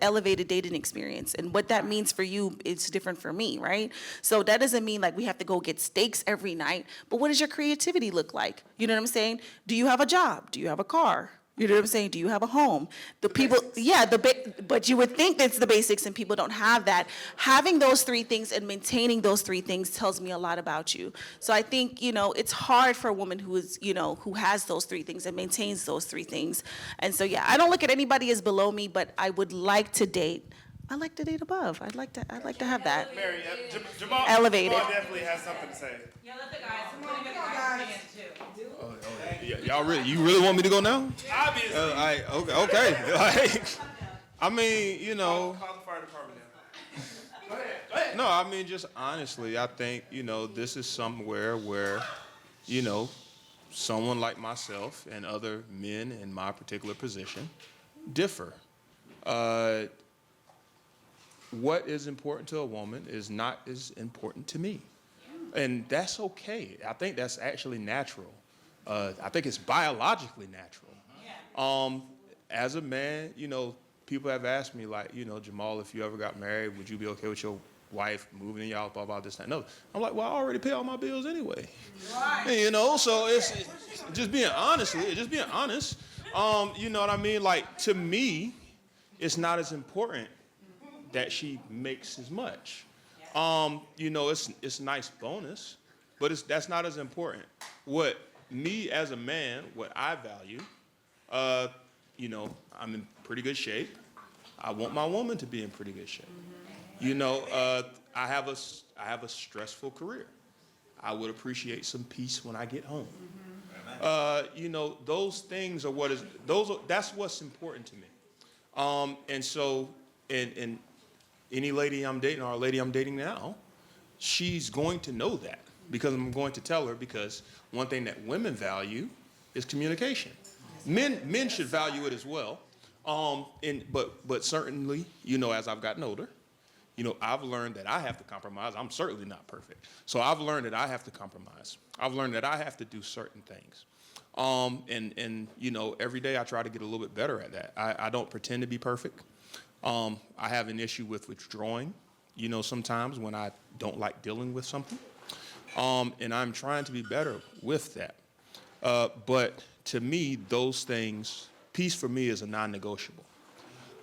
elevated dating experience. And what that means for you is different for me, right? So that doesn't mean like we have to go get steaks every night, but what does your creativity look like? You know what I'm saying? Do you have a job? Do you have a car? You know what I'm saying? Do you have a home? But you would think that's the basics, and people don't have that. Having those three things and maintaining those three things tells me a lot about you. So I think, it's hard for a woman who has those three things and maintains those three things. And so, yeah, I don't look at anybody as below me, but I would like to date. I like to date above. I'd like to have that. Mary, Jamal, Elevated. Jamal definitely has something to say. Yeah, let the guys. I'm gonna get the guys too. You really want me to go now? Obviously. Okay. Like, I mean, Call the fire department now. Go ahead. No, I mean, just honestly, I think, this is somewhere where, someone like myself and other men in my particular position differ. What is important to a woman is not as important to me. And that's okay. I think that's actually natural. I think it's biologically natural. As a man, people have asked me, like, Jamal, if you ever got married, would you be okay with your wife moving in y'all, blah, blah, this, that, no. I'm like, well, I already pay all my bills anyway. Right. So it's just being honest. You know what I mean? Like, to me, it's not as important that she makes as much. It's a nice bonus, but that's not as important. What me as a man, what I value, I'm in pretty good shape. I want my woman to be in pretty good shape. I have a stressful career. I would appreciate some peace when I get home. Those things are that's what's important to me. And so, and any lady I'm dating or a lady I'm dating now, she's going to know that because I'm going to tell her, because one thing that women value is communication. Men should value it as well. But certainly, as I've gotten older, I've learned that I have to compromise. I'm certainly not perfect. So I've learned that I have to compromise. I've learned that I have to do certain things. Every day I try to get a little bit better at that. I don't pretend to be perfect. I have an issue with withdrawing, sometimes when I don't like dealing with something. And I'm trying to be better with that. But to me, those things, peace for me is a non-negotiable.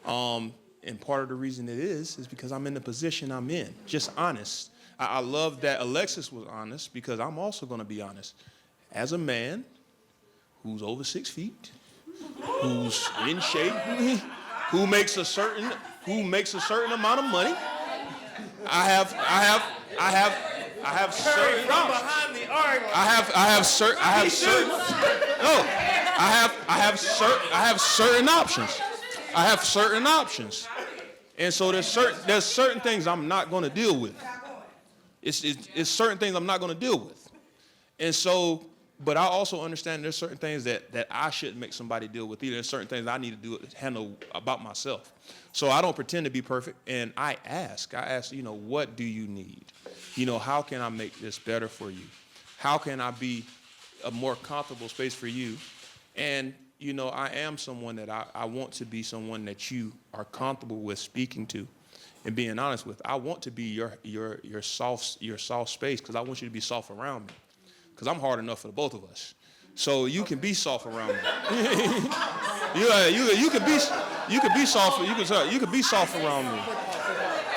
And part of the reason it is because I'm in the position I'm in, just honest. I love that Alexis was honest, because I'm also going to be honest. As a man who's over 6 feet, who's in shape, who makes a certain amount of money. I have certain From behind the arc. I have certain options. And so there's certain things I'm not going to deal with. It's certain things I'm not going to deal with. And so, but I also understand there's certain things that I shouldn't make somebody deal with either. There's certain things I need to handle about myself. So I don't pretend to be perfect, and I ask, what do you need? How can I make this better for you? How can I be a more comfortable space for you? And, I am someone that I want to be someone that you are comfortable with speaking to and being honest with. I want to be your soft space, because I want you to be soft around me, because I'm hard enough for the both of us. So you can be soft around me. You can be soft. You can be soft around me.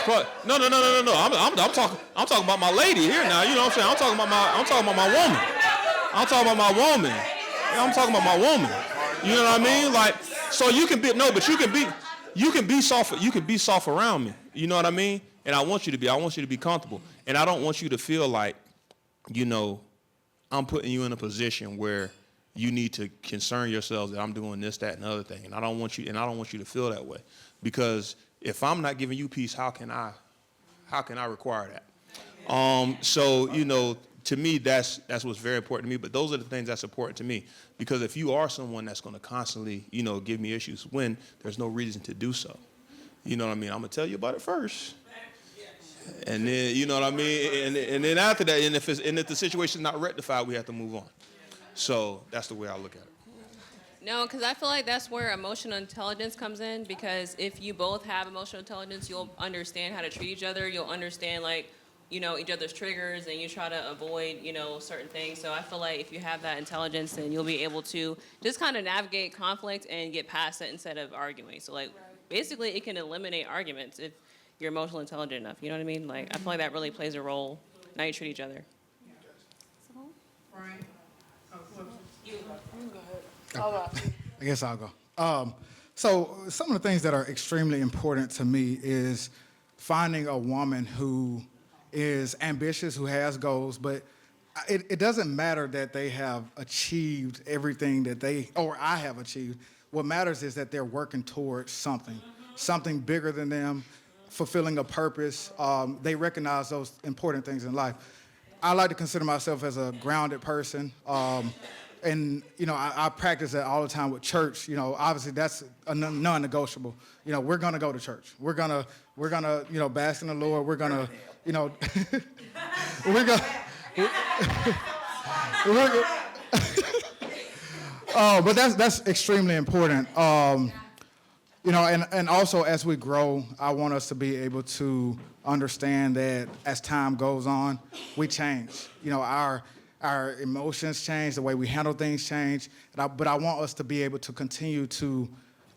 But no. I'm talking about my lady here now. You know what I'm saying? I'm talking about my woman. I'm talking about my woman. I'm talking about my woman. You know what I mean? Like, so you can be soft. You can be soft around me. You know what I mean? And I want you to be comfortable. And I don't want you to feel like, I'm putting you in a position where you need to concern yourselves that I'm doing this, that, and the other thing. And I don't want you to feel that way. Because if I'm not giving you peace, how can I require that? So, to me, that's what's very important to me. But those are the things that's important to me. Because if you are someone that's going to constantly, give me issues when there's no reason to do so, you know what I mean? I'm going to tell you about it first. And then, you know what I mean? And then after that, and if the situation's not rectified, we have to move on. So that's the way I look at it. No, because I feel like that's where emotional intelligence comes in, because if you both have emotional intelligence, you'll understand how to treat each other. You'll understand, like, you know, each other's triggers, and you try to avoid, you know, certain things. So I feel like if you have that intelligence, then you'll be able to just kind of navigate conflict and get past it instead of arguing. So, like, basically it can eliminate arguments if you're emotionally intelligent enough. You know what I mean? Like, I feel like that really plays a role in how you treat each other. I guess I'll go. So some of the things that are extremely important to me is finding a woman who is ambitious, who has goals, but it doesn't matter that they have achieved everything that I have achieved. What matters is that they're working towards something bigger than them, fulfilling a purpose. They recognize those important things in life. I like to consider myself as a grounded person. And, you know, I practice that all the time with church. You know, obviously that's a non-negotiable. You know, we're going to go to church. We're going to, you know, bask in the Lord. We're going to, you know, we're going but that's extremely important. You know, and also as we grow, I want us to be able to understand that as time goes on, we change. You know, our emotions change, the way we handle things change, but I want us to be able to continue to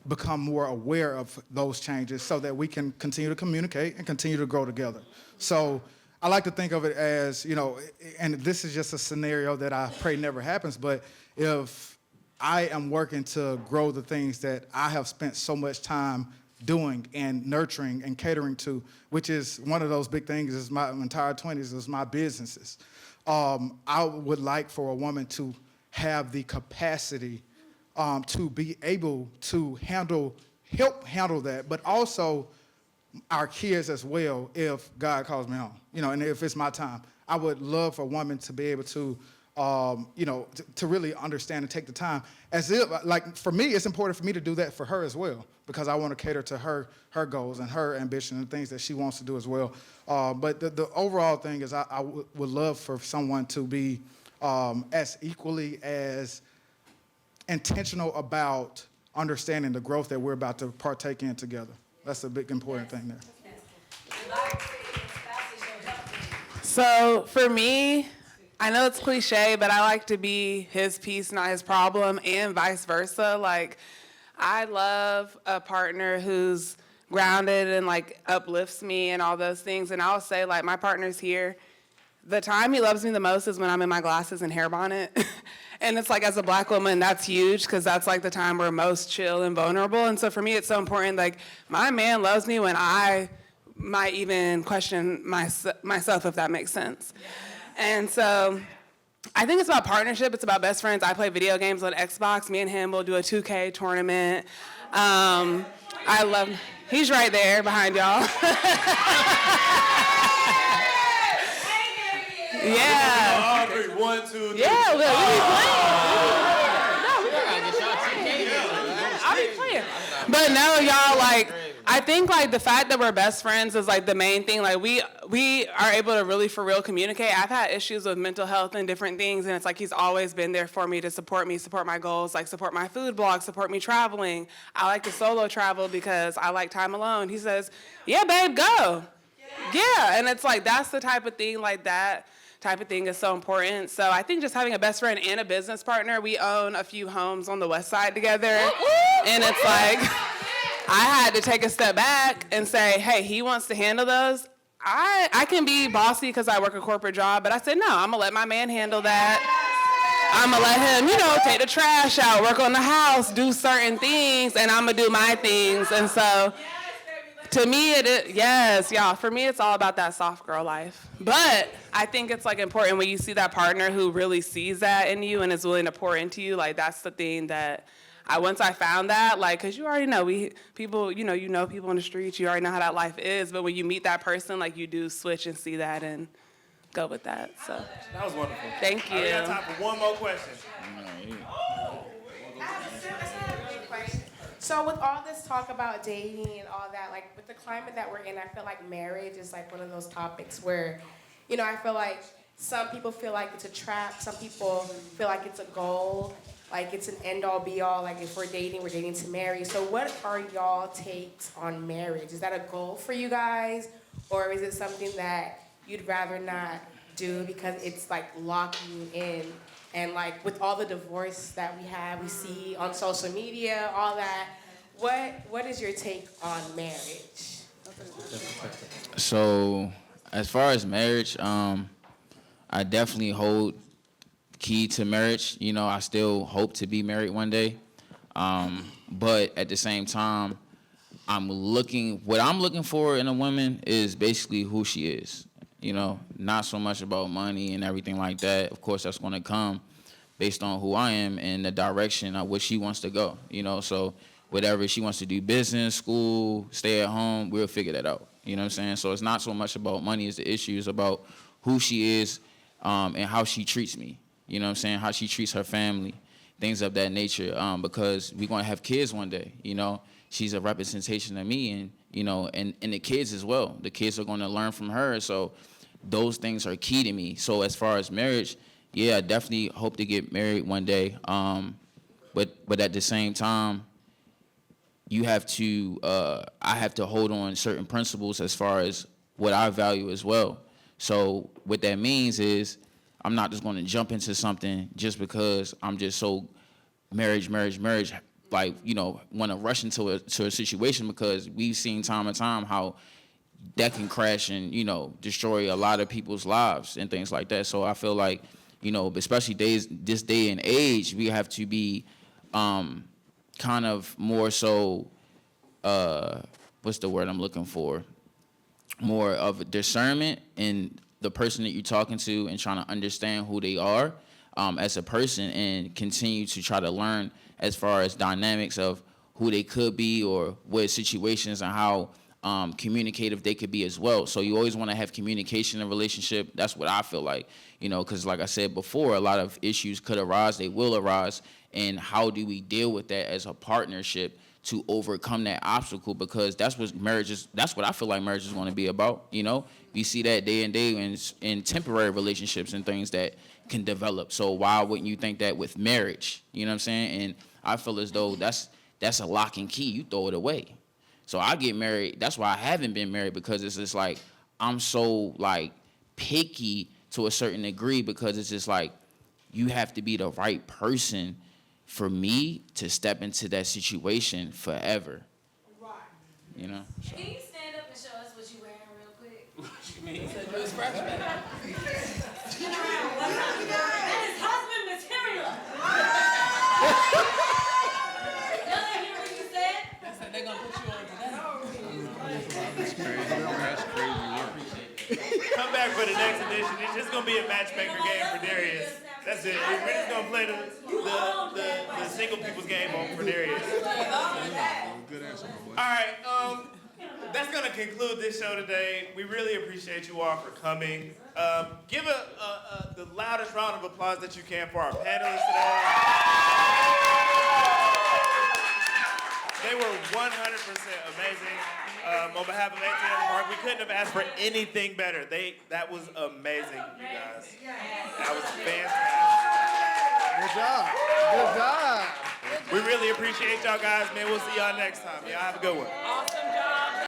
become more aware of those changes so that we can continue to communicate and continue to grow together. So I like to think of it as, you know, and this is just a scenario that I pray never happens, but if I am working to grow the things that I have spent so much time doing and nurturing and catering to, which is one of those big things, is my entire 20s, is my businesses. I would like for a woman to have the capacity to be able to help handle that, but also our kids as well if God calls me home, you know, and if it's my time. I would love for a woman to be able to, you know, to really understand and take the time. As if, like, for me, it's important for me to do that for her as well, because I want to cater to her goals and her ambition and things that she wants to do as well. But the overall thing is I would love for someone to be as equally as intentional about understanding the growth that we're about to partake in together. That's a big important thing there. So for me, I know it's cliche, but I like to be his peace, not his problem, and vice versa. Like, I love a partner who's grounded and, like, uplifts me and all those things. And I'll say, like, my partner's here. The time he loves me the most is when I'm in my glasses and hair bonnet. And it's like, as a Black woman, that's huge, because that's like the time we're most chill and vulnerable. And so for me, it's so important. Like, my man loves me when I might even question myself, if that makes sense. And so I think it's about partnership. It's about best friends. I play video games on Xbox. Me and him will do a 2K tournament. I love, he's right there behind y'all. Yeah. All three. 1, 2, 3. Yeah, we be playing. I'll be playing. But no, y'all, like, I think, like, the fact that we're best friends is, like, the main thing. Like, we are able to really, for real, communicate. I've had issues with mental health and different things, and it's like he's always been there for me, support my goals, like, support my food blog, support me traveling. I like to solo travel because I like time alone. He says, yeah, babe, go. Yeah, and it's like, that's the type of thing, like, that type of thing is so important. So I think just having a best friend and a business partner, we own a few homes on the west side together, and it's like, I had to take a step back and say, hey, he wants to handle those. I can be bossy because I work a corporate job, but I said, no, I'm gonna let my man handle that. I'm gonna let him, you know, take the trash out, work on the house, do certain things, and I'm gonna do my things. And so to me, yes, y'all, for me, it's all about that soft girl life. But I think it's, like, important when you see that partner who really sees that in you and is willing to pour into you. Like, that's the thing that once I found that, like, because you already know, people, you know people in the streets, you already know how that life is. But when you meet that person, like, you do switch and see that and go with that. So That was wonderful. Thank you. We got time for one more question. So with all this talk about dating and all that, like with the climate that we're in, I feel like marriage is like one of those topics where, I feel like some people feel like it's a trap. Some people feel like it's a goal, like it's an end-all be-all. Like if we're dating to marry. So what are y'all takes on marriage? Is that a goal for you guys? Or is it something that you'd rather not do because it's like locking you in? And like with all the divorce that we see on social media, all that, what is your take on marriage? So, as far as marriage, I definitely hold key to marriage. I still hope to be married one day. But at the same time, what I'm looking for in a woman is basically who she is. Not so much about money and everything like that. Of course, that's going to come based on who I am and the direction of where she wants to go. So whatever she wants to do, business, school, stay at home, we'll figure that out. You know what I'm saying? So it's not so much about money as the issue is about who she is and how she treats me. You know what I'm saying? How she treats her family, things of that nature. Because we're going to have kids one day. She's a representation of me, and the kids as well. The kids are going to learn from her. So those things are key to me. So as far as marriage, yeah, I definitely hope to get married one day. But at the same time, I have to hold on certain principles as far as what I value as well. So what that means is I'm not just going to jump into something just because I'm just so marriage, like, want to rush into a situation, because we've seen time and time how that can crash and, destroy a lot of people's lives and things like that. So I feel like, especially this day and age, we have to be kind of more so, what's the word I'm looking for? More of a discernment in the person that you're talking to and trying to understand who they are as a person, and continue to try to learn as far as dynamics of who they could be or what situations and how communicative they could be as well. So you always want to have communication in a relationship. That's what I feel like, because like I said before, a lot of issues could arise, they will arise, and how do we deal with that as a partnership to overcome that obstacle? Because that's what I feel like marriage is going to be about. You see that day and day in temporary relationships and things that can develop. So why wouldn't you think that with marriage? You know what I'm saying? And I feel as though that's a lock and key. You throw it away. So I get married. That's why I haven't been married, because it's just like I'm so like picky to a certain degree, because it's just like you have to be the right person for me to step into that situation forever. Right. So. Can you stand up and show us what you're wearing real quick? What you mean? He said you was freshman. That is husband material. Y'all didn't hear what you said? They said they're going to put you on today. That's crazy. That's crazy work. Come back for the next edition. It's just gonna be a matchmaker game for Darius. That's it. We're just gonna play the single people's game on for Darius. Good answer, my boy. All right, that's gonna conclude this show today. We really appreciate you all for coming. Give the loudest round of applause that you can for our panelists today. They were 100% amazing. On behalf of ATL Park, we couldn't have asked for anything better. That was amazing, you guys. That was fantastic. Good job. Good job. We really appreciate y'all guys, man. We'll see y'all next time. Y'all have a good one. Awesome